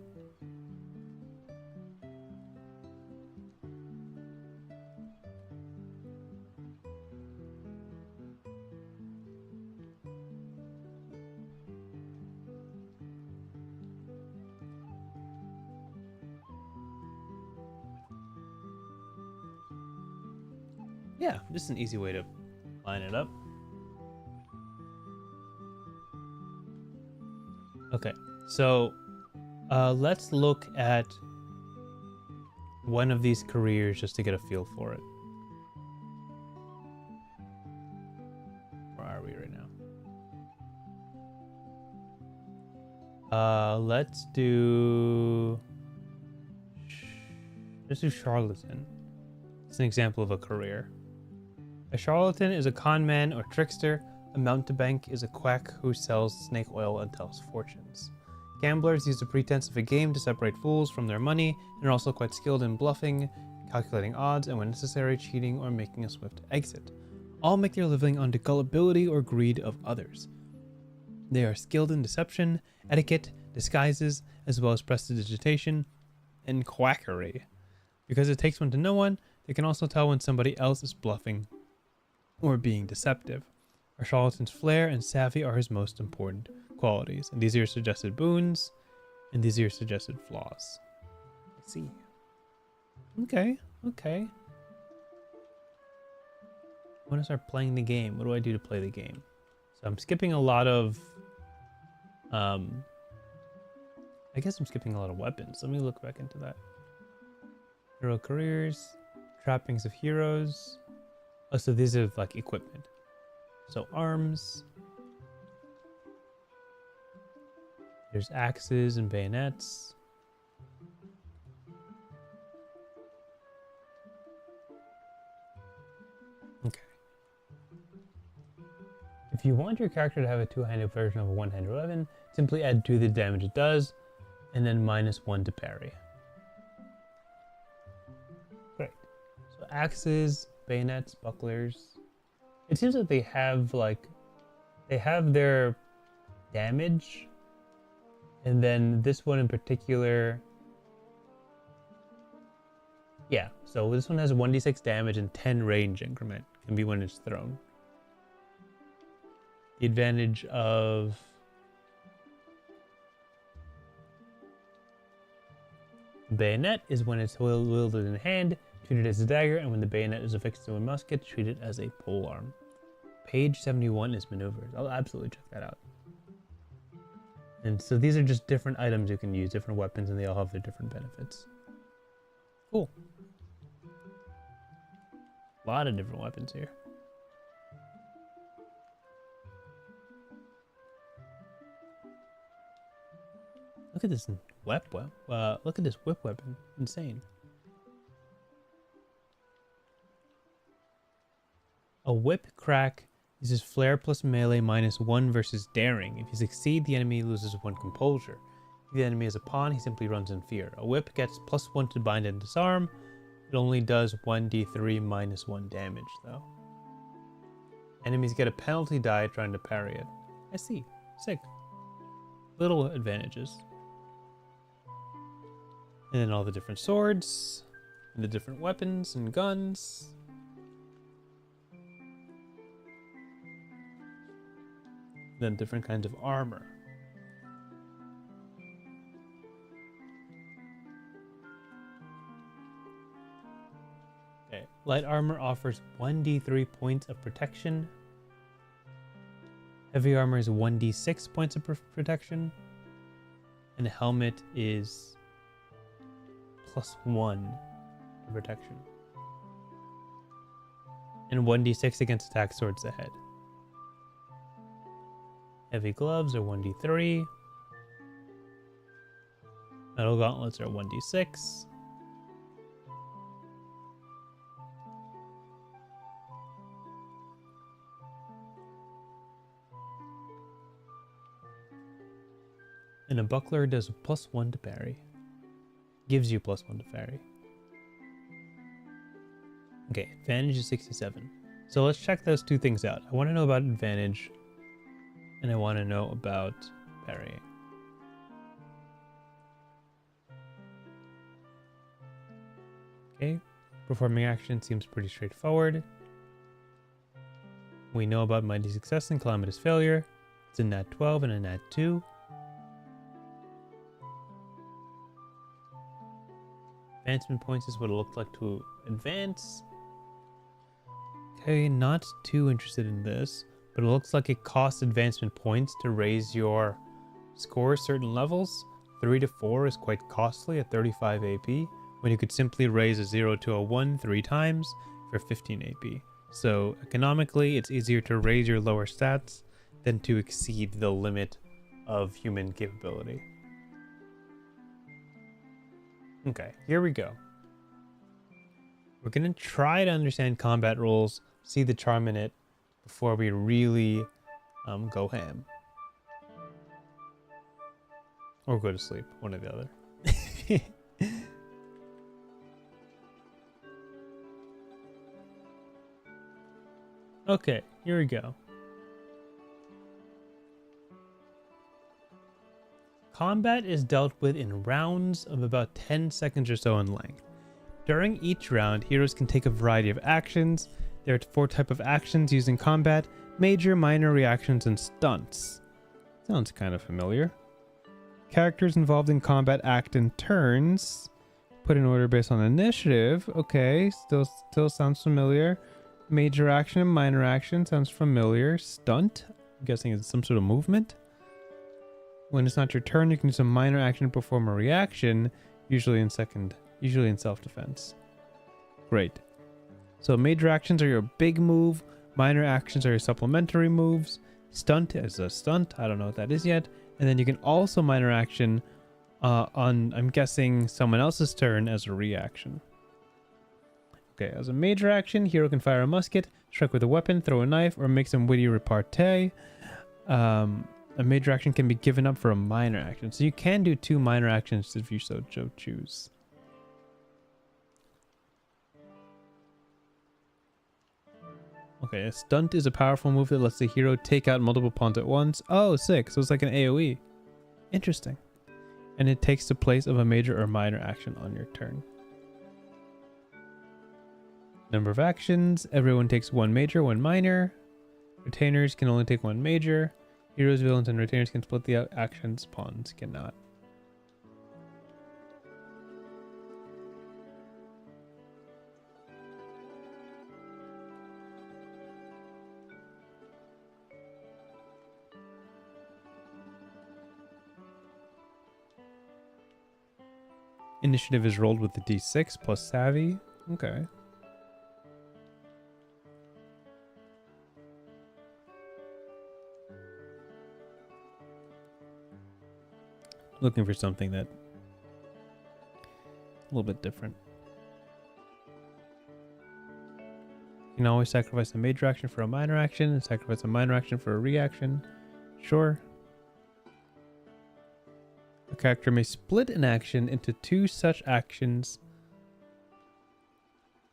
Yeah, this is an easy way to line it up. Okay, so let's look at one of these careers just to get a feel for it. Where are we right now? Let's do charlatan. It's an example of a career. A charlatan is a con man or trickster. A mountebank is a quack who sells snake oil and tells fortunes. Gamblers use the pretense of a game to separate fools from their money and are also quite skilled in bluffing, calculating odds, and when necessary, cheating or making a swift exit. All make their living on the gullibility or greed of others. They are skilled in deception, etiquette, disguises, as well as prestidigitation and quackery. Because it takes one to know one, they can also tell when somebody else is bluffing or being deceptive. Our charlatan's flair and savvy are his most important qualities, and these are your suggested boons, and these are your suggested flaws. Let's see. Okay. I want to start playing the game. What do I do to play the game? So I'm skipping a lot of, I guess I'm skipping a lot of weapons. Let me look back into that. Hero careers, trappings of heroes. Oh, so these are like equipment. So arms. There's axes and bayonets. Okay. If you want your character to have a two-handed version of a one-handed weapon, simply add 2 to the damage it does, and then -1 to parry. Great. So axes, bayonets, bucklers. It seems that they have their damage, and then this one in particular. Yeah, so this one has 1d6 damage and 10 range increment. Can be when it's thrown. The advantage of bayonet is when it's wielded in hand, treat it as a dagger, and when the bayonet is affixed to a musket, treat it as a polearm. Page 71 is maneuvers. I'll absolutely check that out. And so these are just different items you can use, different weapons, and they all have their different benefits. Cool. A lot of different weapons here. Look at this look at this whip weapon. Insane. A whip crack uses flair plus melee -1 versus daring. If you succeed, the enemy loses 1 composure. If the enemy is a pawn, he simply runs in fear. A whip gets +1 to bind and disarm. It only does 1d3 -1 damage, though. Enemies get a penalty die trying to parry it. I see. Sick. Little advantages. And then all the different swords, and the different weapons and guns. Then different kinds of armor. Okay, light armor offers 1d3 points of protection. Heavy armor is 1d6 points of protection. And the helmet is +1 for protection. And 1d6 against attacks towards the head. Heavy gloves are 1d3. Metal gauntlets are 1d6. And a buckler does +1 to parry. Gives you +1 to parry. Okay, advantage is 67. So let's check those two things out. I want to know about advantage, and I want to know about parrying. Okay, performing action seems pretty straightforward. We know about mighty success and calamitous failure. It's a nat 12 and a nat 2. Advancement points is what it looked like to advance. Okay, not too interested in this, but it looks like it costs advancement points to raise your score certain levels. 3 to 4 is quite costly at 35 AP, when you could simply raise a 0 to a 1 3 times for 15 AP. So economically, it's easier to raise your lower stats than to exceed the limit of human capability. Okay, here we go. We're going to try to understand combat rules, see the charm in it, before we really go ham. Or go to sleep, one or the other. Okay, here we go. Combat is dealt with in rounds of about 10 seconds or so in length. During each round, heroes can take a variety of actions. There are 4 types of actions used in combat: major, minor, reactions, and stunts. Sounds kind of familiar. Characters involved in combat act in turns, put in order based on initiative. Okay, still sounds familiar. Major action and minor action sounds familiar. Stunt, I'm guessing it's some sort of movement. When it's not your turn, you can use a minor action to perform a reaction, usually in self-defense. Great. So major actions are your big move, minor actions are your supplementary moves, stunt is a stunt, I don't know what that is yet, and then you can also minor action on, I'm guessing, someone else's turn as a reaction. Okay, as a major action, hero can fire a musket, strike with a weapon, throw a knife, or make some witty repartee. A major action can be given up for a minor action. So you can do 2 minor actions if you so choose. Okay, a stunt is a powerful move that lets the hero take out multiple pawns at once. Oh, sick. So it's like an AoE. Interesting. And it takes the place of a major or minor action on your turn. Number of actions. Everyone takes 1 major, 1 minor. Retainers can only take one major. Heroes, villains, and retainers can split the actions. Pawns cannot. Initiative is rolled with the d6 plus savvy. Okay. Looking for something that a little bit different. You can always sacrifice a major action for a minor action and sacrifice a minor action for a reaction. Sure. A character may split an action into two such actions,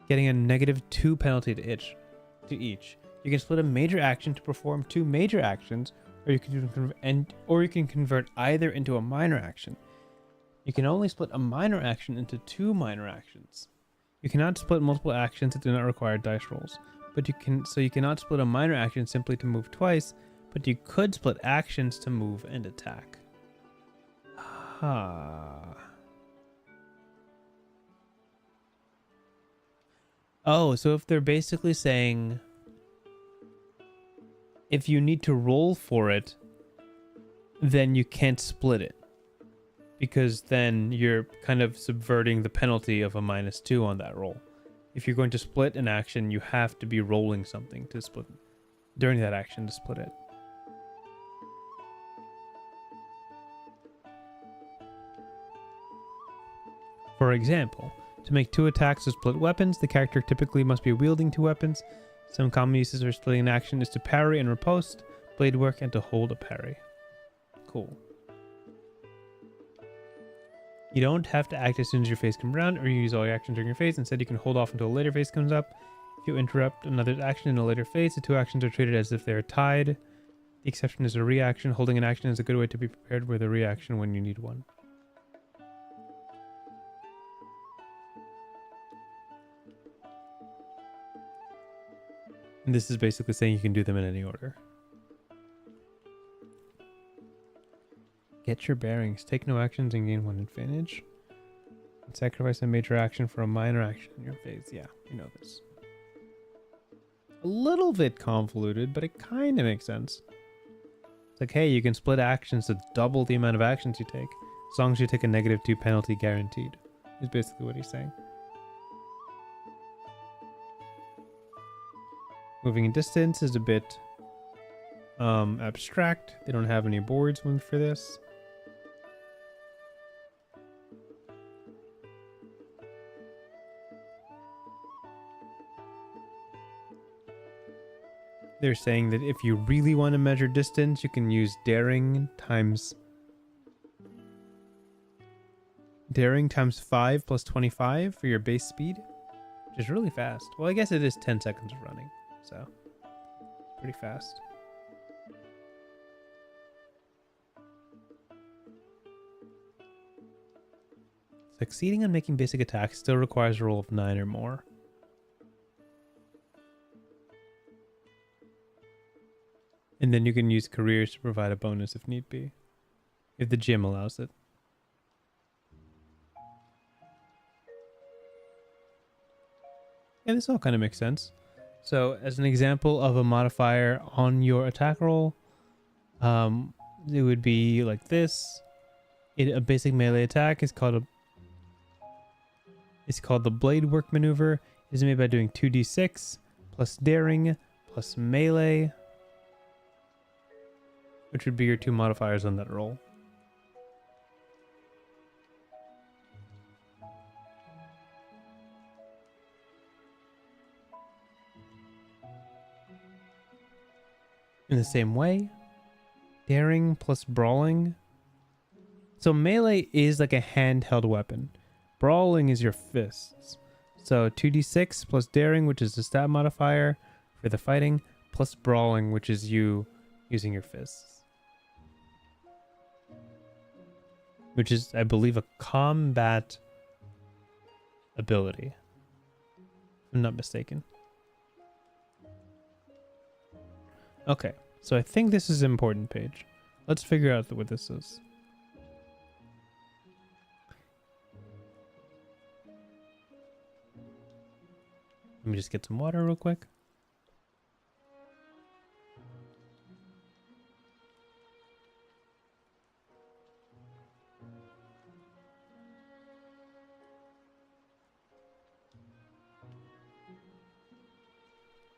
getting a -2 penalty to each. You can split a major action to perform two major actions, or you can convert either into a minor action. You can only split a minor action into two minor actions. You cannot split multiple actions that do not require dice rolls, but you cannot split a minor action simply to move twice, but you could split actions to move and attack. Oh, so if they're basically saying if you need to roll for it, then you can't split it, because then you're kind of subverting the penalty of a -2 on that roll. If you're going to split an action, you have to be rolling something to split during that action to split it. For example, to make two attacks with split weapons, the character typically must be wielding two weapons. Some common uses for splitting an action is to parry and riposte, blade work, and to hold a parry. Cool. You don't have to act as soon as your phase comes around or use all your actions during your phase. Instead, you can hold off until a later phase comes up. If you interrupt another's action in a later phase, the two actions are treated as if they are tied. The exception is a reaction. Holding an action is a good way to be prepared with a reaction when you need one. And this is basically saying you can do them in any order. Get your bearings. Take no actions and gain one advantage. And sacrifice a major action for a minor action in your phase. Yeah, you know this. A little bit convoluted, but it kind of makes sense. It's like, hey, you can split actions to double the amount of actions you take, as long as you take a -2 penalty guaranteed, is basically what he's saying. Moving in distance is a bit abstract. They don't have any boards for this. They're saying that if you really want to measure distance, you can use daring times 5 plus 25 for your base speed, which is really fast. Well, I guess it is 10 seconds of running, so pretty fast. Succeeding on making basic attacks still requires a roll of 9 or more. And then you can use careers to provide a bonus if need be, if the gym allows it. Yeah, this all kind of makes sense. So as an example of a modifier on your attack roll, it would be like this. A basic melee attack is called the blade work maneuver. It is made by doing 2d6 plus daring plus melee, which would be your two modifiers on that roll. In the same way, daring plus brawling. So melee is like a handheld weapon. Brawling is your fists. So 2d6 plus daring, which is the stat modifier for the fighting, plus brawling, which is you using your fists. Which is, I believe, a combat ability, if I'm not mistaken. Okay, so I think this is an important page. Let's figure out what this is. Let me just get some water real quick.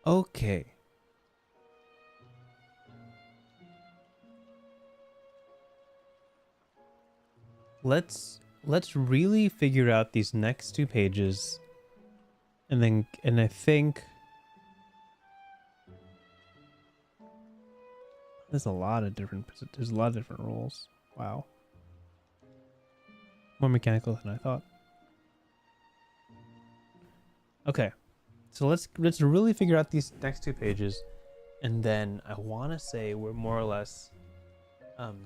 Okay. Let's really figure out these next 2 pages. And I think there's a lot of different roles. Wow. More mechanical than I thought. Okay. So let's really figure out these next 2 pages, and then I want to say we're more or less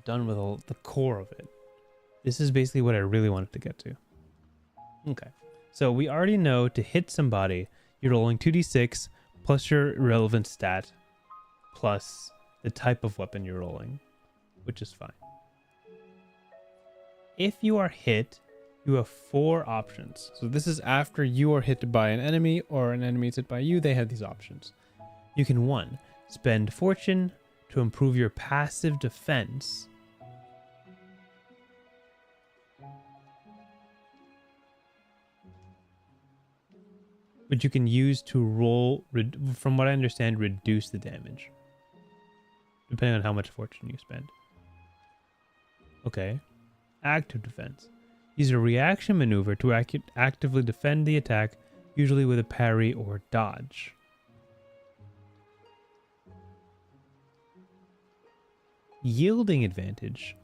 done with the core of it. This is basically what I really wanted to get to. Okay. So we already know to hit somebody, you're rolling 2d6 plus your relevant stat plus the type of weapon you're rolling, which is fine. If you are hit, you have 4 options. So this is after you are hit by an enemy or an enemy is hit by you. They have these options. You can 1. Spend fortune to improve your passive defense. Which you can use to roll, from what I understand, reduce the damage. Depending on how much fortune you spend. Okay. Active defense. Use a reaction maneuver to actively defend the attack, usually with a parry or dodge. Yielding advantage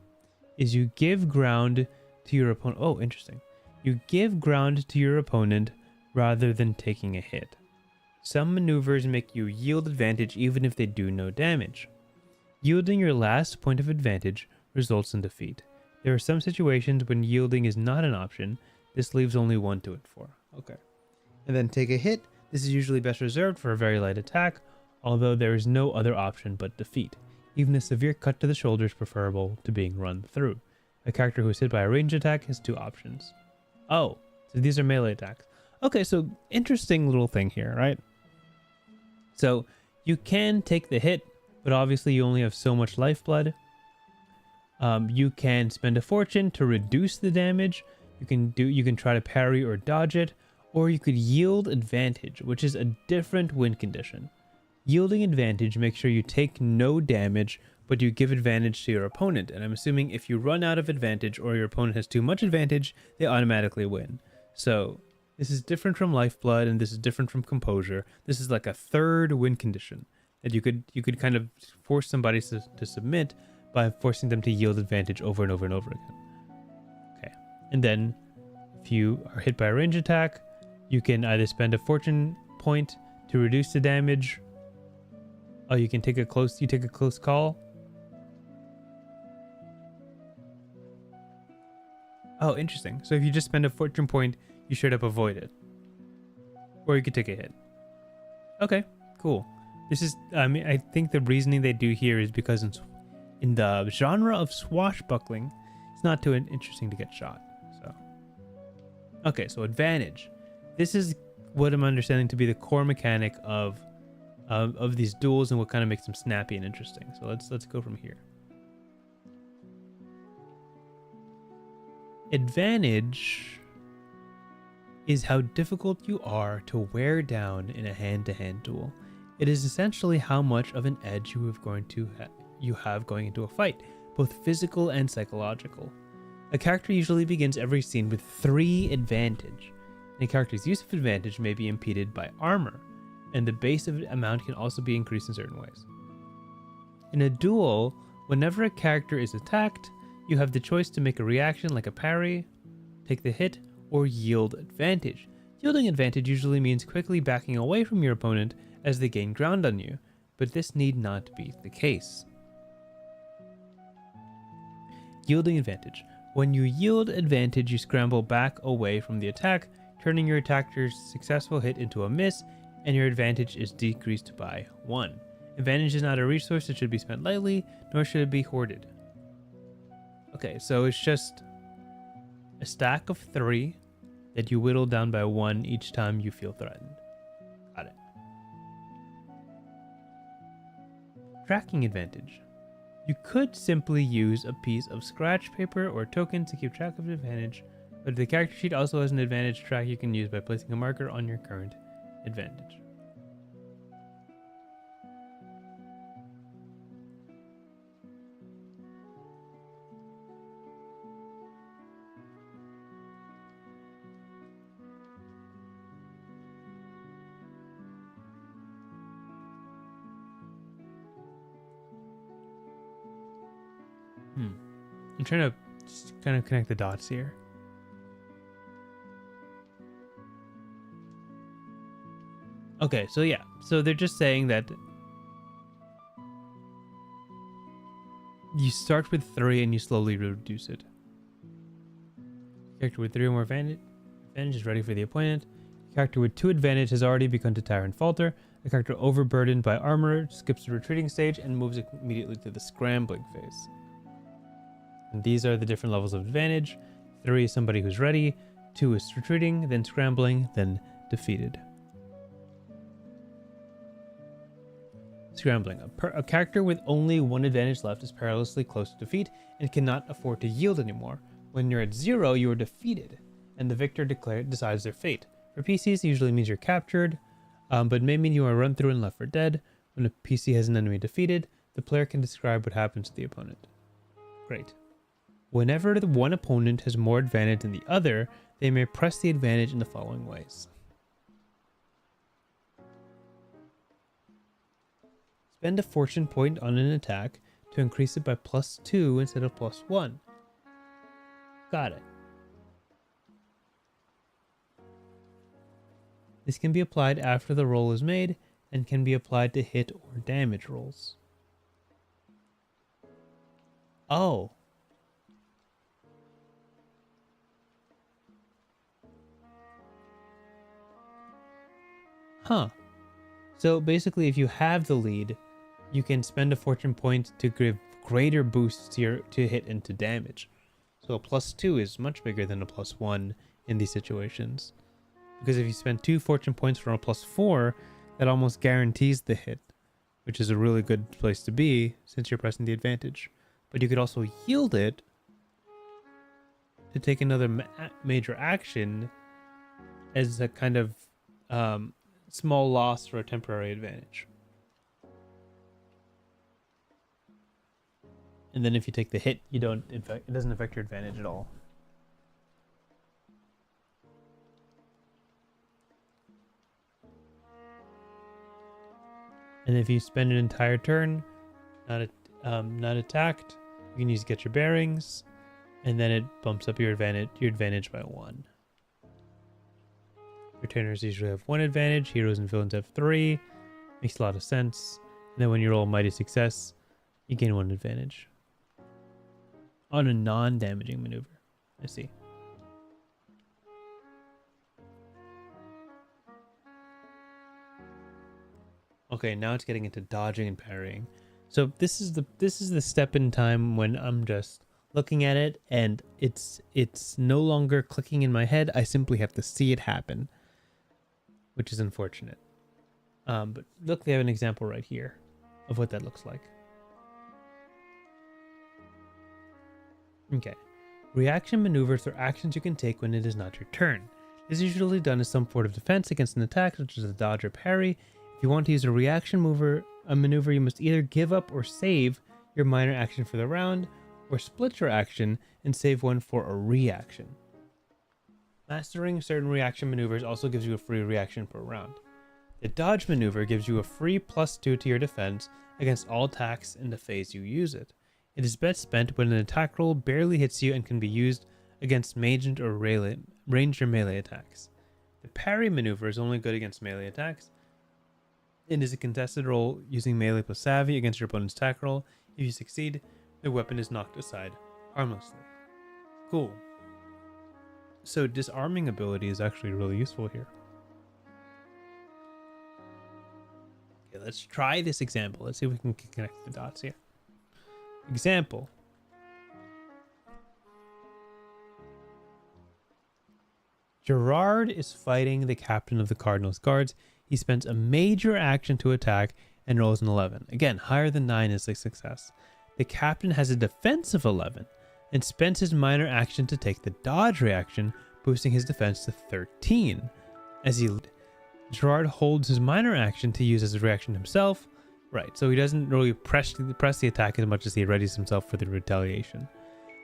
is you give ground to your opponent. Oh, interesting. You give ground to your opponent rather than taking a hit. Some maneuvers make you yield advantage even if they do no damage. Yielding your last point of advantage results in defeat. There are some situations when yielding is not an option. This leaves only 1 to it for. Okay. And then take a hit. This is usually best reserved for a very light attack, although there is no other option but defeat. Even a severe cut to the shoulder is preferable to being run through. A character who is hit by a ranged attack has 2 options. Oh, so these are melee attacks. Okay, so interesting little thing here, right? So you can take the hit, but obviously you only have so much lifeblood. You can spend a fortune to reduce the damage. You can try to parry or dodge it, or you could yield advantage, which is a different win condition. Yielding advantage makes sure you take no damage, but you give advantage to your opponent. And I'm assuming if you run out of advantage or your opponent has too much advantage, they automatically win. So this is different from lifeblood, and this is different from composure. This is like a third win condition that you could kind of force somebody to submit by forcing them to yield advantage over and over and over again. Okay. And then if you are hit by a range attack, you can either spend a fortune point to reduce the damage. Oh, you take a close call. Oh, interesting. So if you just spend a fortune point, you straight up avoid it. Or you could take a hit. Okay, cool. This is, I think the reasoning they do here is because in the genre of swashbuckling, it's not too interesting to get shot. So, okay, so advantage. This is what I'm understanding to be the core mechanic of these duels and what kind of makes them snappy and interesting. So let's go from here. Advantage is how difficult you are to wear down in a hand-to-hand duel. It is essentially how much of an edge you have going into a fight, both physical and psychological. A character usually begins every scene with 3 advantage, and a character's use of advantage may be impeded by armor, and the base of amount can also be increased in certain ways. In a duel, whenever a character is attacked, you have the choice to make a reaction like a parry, take the hit, or yield advantage. Yielding advantage usually means quickly backing away from your opponent as they gain ground on you, but this need not be the case. Yielding advantage. When you yield advantage, you scramble back away from the attack, turning your attacker's successful hit into a miss, and your advantage is decreased by 1. Advantage is not a resource that should be spent lightly, nor should it be hoarded. Okay, so it's just a stack of 3 that you whittle down by 1 each time you feel threatened. Got it. Tracking advantage. You could simply use a piece of scratch paper or token to keep track of advantage, but the character sheet also has an advantage track you can use by placing a marker on your current advantage. I'm trying to just kind of connect the dots here. Okay, so yeah. So they're just saying that you start with 3 and you slowly reduce it. Character with 3 or more advantage is ready for the opponent. Character with 2 advantage has already begun to tire and falter. A character overburdened by armor skips the retreating stage and moves immediately to the scrambling phase. And these are the different levels of advantage. 3 is somebody who's ready, 2 is retreating, then scrambling, then defeated. Scrambling. A character with only 1 advantage left is perilously close to defeat and cannot afford to yield anymore. When you're at 0, you are defeated, and the victor decides their fate. For PCs, it usually means you're captured, but may mean you are run through and left for dead. When a PC has an enemy defeated, the player can describe what happens to the opponent. Great. Whenever the one opponent has more advantage than the other, they may press the advantage in the following ways. Spend a fortune point on an attack to increase it by +2 instead of +1. Got it. This can be applied after the roll is made and can be applied to hit or damage rolls. Oh. Huh. So basically, if you have the lead, you can spend a fortune point to give greater boosts to hit and to damage. So a +2 is much bigger than a +1 in these situations. Because if you spend 2 fortune points for a +4, that almost guarantees the hit, which is a really good place to be since you're pressing the advantage. But you could also yield it to take another major action as a kind of small loss for a temporary advantage. And then if you take the hit, it doesn't affect your advantage at all. And if you spend an entire turn not attacked, you can use get your bearings, and then it bumps up your advantage by 1. Retainers usually have 1 advantage, heroes and villains have 3. Makes a lot of sense. And then when you roll a mighty success, you gain 1 advantage. On a non-damaging maneuver. I see. Okay, now it's getting into dodging and parrying. So this is the step in time when I'm just looking at it and it's no longer clicking in my head. I simply have to see it happen, which is unfortunate. But look, they have an example right here of what that looks like. Okay. Reaction maneuvers are actions you can take when it is not your turn. This is usually done as some sort of defense against an attack, such as a dodge or parry. If you want to use a reaction maneuver, you must either give up or save your minor action for the round, or split your action and save one for a reaction. Mastering certain reaction maneuvers also gives you a free reaction per round. The dodge maneuver gives you a free +2 to your defense against all attacks in the phase you use it. It is best spent when an attack roll barely hits you and can be used against ranged or melee attacks. The parry maneuver is only good against melee attacks. It is a contested roll using melee plus savvy against your opponent's attack roll. If you succeed, the weapon is knocked aside harmlessly. Cool. So disarming ability is actually really useful here. Okay, Okay, let's try this example. Let's see if we can connect the dots here. Example. Gerard is fighting the captain of the Cardinal's Guards. He spends a major action to attack and rolls an 11. Again, higher than 9 is a success. The captain has a defense of 11 and spends his minor action to take the dodge reaction, boosting his defense to 13. Gerard holds his minor action to use as a reaction himself. Right, so he doesn't really press the attack as much as he readies himself for the retaliation.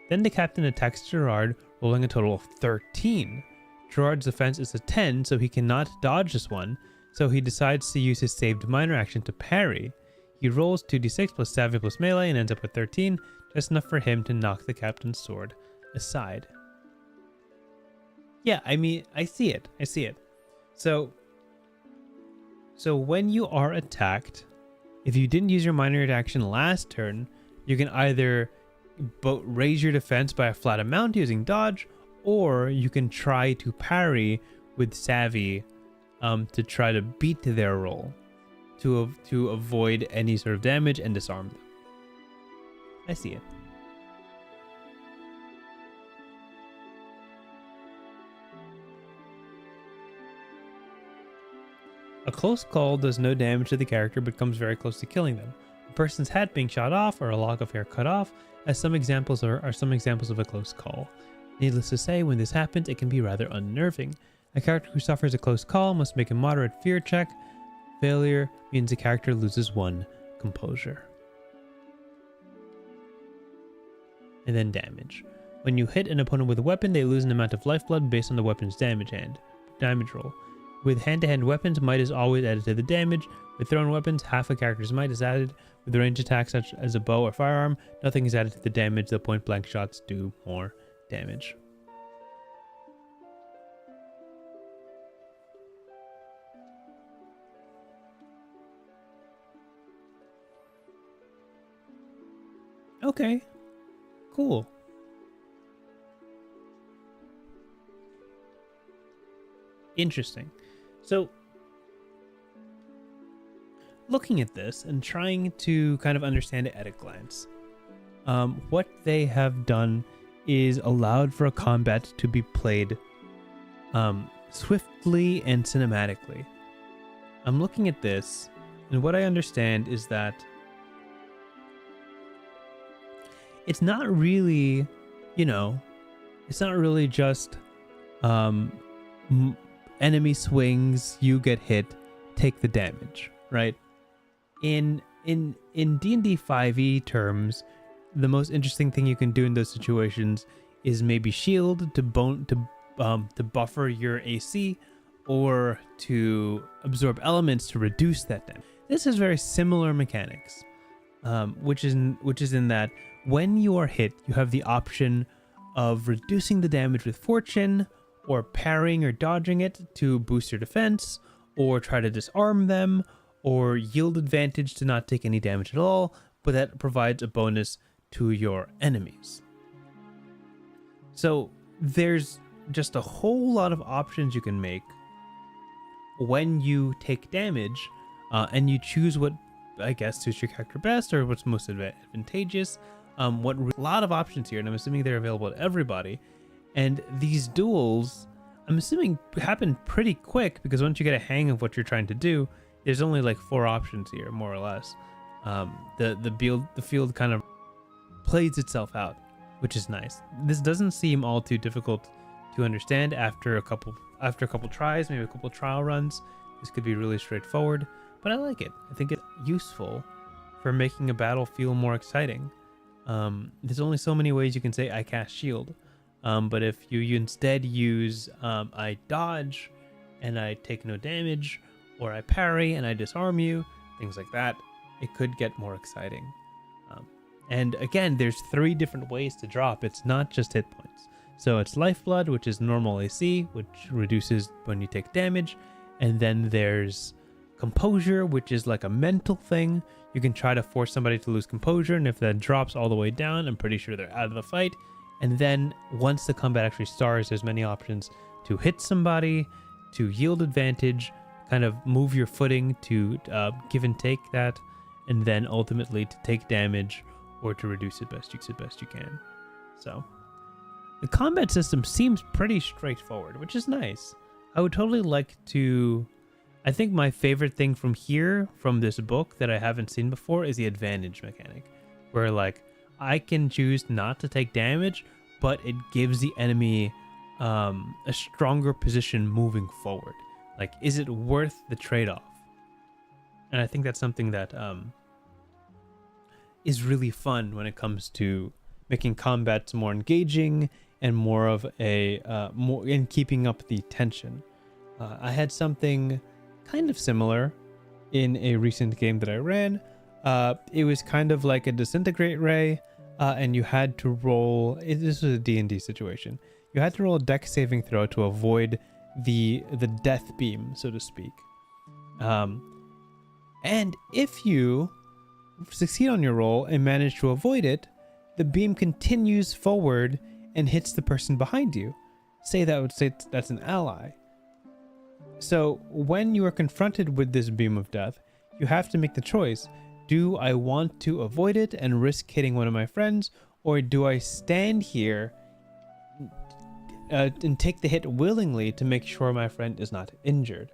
Then the captain attacks Gerard, rolling a total of 13. Gerard's defense is a 10, so he cannot dodge this one, so he decides to use his saved minor action to parry. He rolls 2d6 plus savvy plus melee and ends up with 13, just enough for him to knock the captain's sword aside. Yeah, I mean, I see it. So when you are attacked, if you didn't use your minor action last turn, you can either raise your defense by a flat amount using dodge, or you can try to parry with savvy to try to beat their roll to avoid any sort of damage and disarm them. I see it. A close call does no damage to the character but comes very close to killing them. A person's head being shot off or a lock of hair cut off, as some examples are some examples of a close call. Needless to say, when this happens, it can be rather unnerving. A character who suffers a close call must make a moderate fear check. Failure means the character loses 1 composure. And then damage. When you hit an opponent with a weapon, they lose an amount of lifeblood based on the weapon's damage roll. With hand-to-hand weapons, might is always added to the damage. With thrown weapons, half a character's might is added. With range attacks such as a bow or firearm, nothing is added to the damage, though point-blank shots do more damage. Okay, cool. Interesting. So, looking at this and trying to kind of understand it at a glance, what they have done is allowed for a combat to be played swiftly and cinematically. I'm looking at this, and what I understand is that it's not really, it's not really just enemy swings, you get hit, take the damage, right? In D&D 5e terms, the most interesting thing you can do in those situations is maybe shield to buffer your AC, or to absorb elements to reduce that damage. This has very similar mechanics, which is in that when you are hit, you have the option of reducing the damage with fortune, or parrying or dodging it to boost your defense, or try to disarm them, or yield advantage to not take any damage at all, but that provides a bonus to your enemies. So there's just a whole lot of options you can make when you take damage, and you choose what, I guess, suits your character best, or what's most advantageous. A lot of options here, and I'm assuming they're available to everybody. And these duels, I'm assuming, happen pretty quick, because once you get a hang of what you're trying to do, there's only like 4 options here, more or less. The field kind of plays itself out, which is nice. This doesn't seem all too difficult to understand after a couple tries, maybe a couple trial runs. This could be really straightforward, but I like it. I think it's useful for making a battle feel more exciting. There's only so many ways you can say I cast shield. But if you instead use I dodge and I take no damage, or I parry and I disarm you, things like that, it could get more exciting. And again, there's 3 different ways to drop. It's not just hit points. So it's lifeblood, which is normal AC, which reduces when you take damage. And then there's composure, which is like a mental thing. You can try to force somebody to lose composure, and if that drops all the way down, I'm pretty sure they're out of the fight. And then once the combat actually starts, there's many options to hit somebody, to yield advantage, kind of move your footing to give and take that, and then ultimately to take damage or to reduce it best you can. So the combat system seems pretty straightforward, which is nice. I would totally like to... I think my favorite thing from this book that I haven't seen before is the advantage mechanic, where like I can choose not to take damage, but it gives the enemy a stronger position moving forward. Like, is it worth the trade-off? And I think that's something that is really fun when it comes to making combats more engaging and more of a more in keeping up the tension. I had something kind of similar in a recent game that I ran. It was kind of like a disintegrate ray, and you had to roll. This was a D&D situation. You had to roll a dex saving throw to avoid the death beam, so to speak. And if you succeed on your roll and manage to avoid it, the beam continues forward and hits the person behind you. Say that's an ally. So when you are confronted with this beam of death, you have to make the choice. Do I want to avoid it and risk hitting one of my friends, or do I stand here and take the hit willingly to make sure my friend is not injured?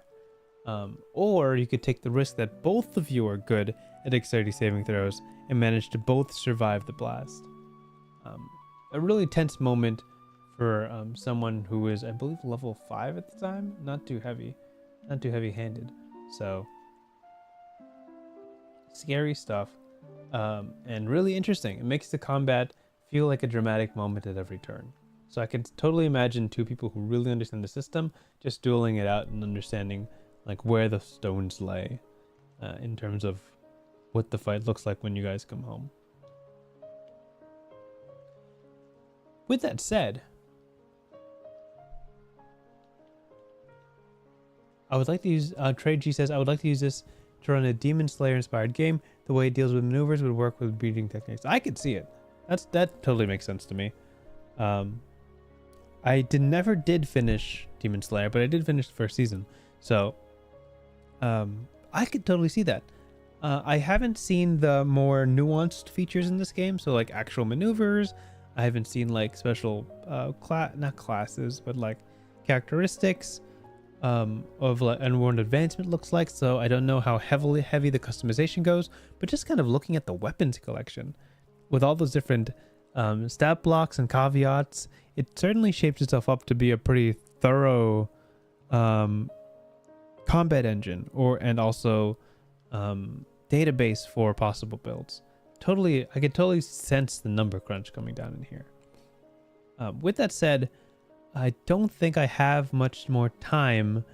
Or you could take the risk that both of you are good at dexterity saving throws and manage to both survive the blast. A really tense moment for someone who is, I believe, level 5 at the time. Not too heavy-handed. So scary stuff, and really interesting. It makes the combat feel like a dramatic moment at every turn. So I can totally imagine two people who really understand the system just dueling it out and understanding like where the stones lay in terms of what the fight looks like when you guys come home. With that said, I would like to use, Trade G says, I would like to use this to run a Demon Slayer inspired game. The way it deals with maneuvers would work with breeding techniques. I could see it. That totally makes sense to me. I never did finish Demon Slayer, but I did finish the first season. So I could totally see that. I haven't seen the more nuanced features in this game, so like actual maneuvers. I haven't seen like special not classes, but like characteristics of like and what advancement looks like. So I don't know how heavy the customization goes, but just kind of looking at the weapons collection with all those different stat blocks and caveats, it certainly shapes itself up to be a pretty thorough combat engine and also database for possible builds. I could totally sense the number crunch coming down in here. With that said, I don't think I have much more time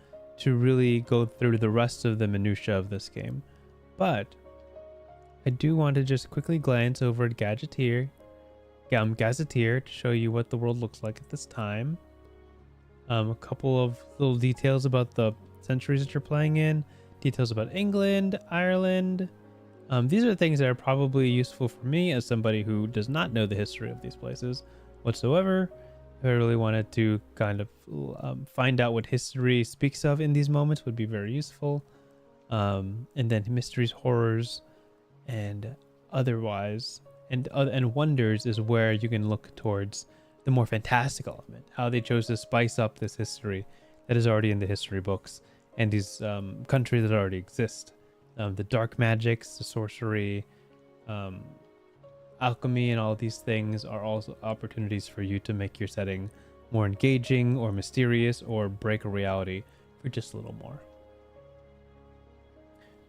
to really go through the rest of the minutia of this game, but I do want to just quickly glance over at Gazetteer to show you what the world looks like at this time. A couple of little details about the centuries that you're playing in, details about England, Ireland. These are things that are probably useful for me as somebody who does not know the history of these places whatsoever. If I really wanted to kind of find out what history speaks of in these moments would be very useful. And then mysteries, horrors, and otherwise, and wonders is where you can look towards the more fantastic element, how they chose to spice up this history that is already in the history books and these countries that already exist. The dark magics, the sorcery, alchemy, and all these things are also opportunities for you to make your setting more engaging or mysterious or break a reality for just a little more.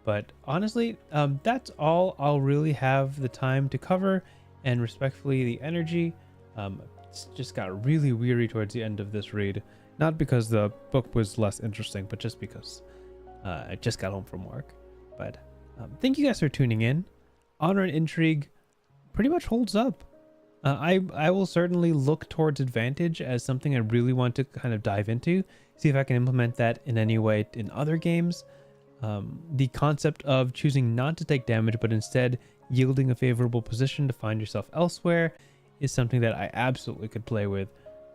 But honestly, that's all I'll really have the time to cover, and respectfully the energy. Just got really weary towards the end of this read, not because the book was less interesting, but just because I just got home from work. But thank you guys for tuning in. Honor and Intrigue pretty much holds up. I will certainly look towards Advantage as something I really want to kind of dive into, see if I can implement that in any way in other games. The concept of choosing not to take damage, but instead yielding a favorable position to find yourself elsewhere is something that I absolutely could play with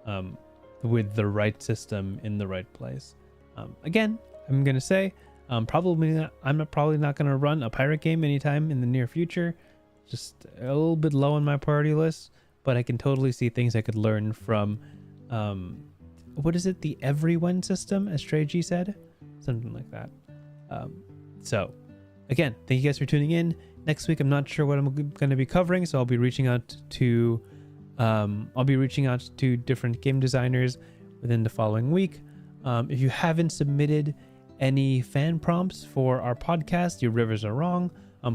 the right system in the right place. Again, I'm gonna say I'm probably not gonna run a pirate game anytime in the near future. Just a little bit low on my priority list, but I can totally see things I could learn from what is it, the everyone system, as Trey G said, something like that. So again, thank you guys for tuning in. Next week I'm not sure what I'm going to be covering, so I'll be reaching out to different game designers within the following week. If you haven't submitted any fan prompts for our podcast, Your Rivers Are Wrong,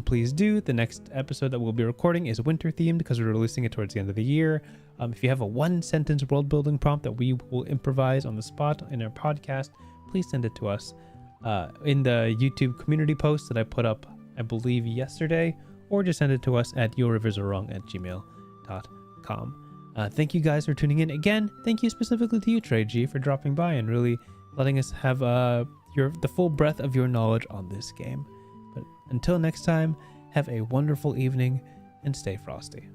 please do. The next episode that we'll be recording is winter themed because we're releasing it towards the end of the year. If you have a 1-sentence world building prompt that we will improvise on the spot in our podcast, please send it to us in the YouTube community post that I put up, I believe, yesterday, or just send it to us at yourriversarewrong@gmail.com. Thank you guys for tuning in. Again, thank you specifically to you, Trey G, for dropping by and really letting us have the full breadth of your knowledge on this game. But until next time, have a wonderful evening and stay frosty.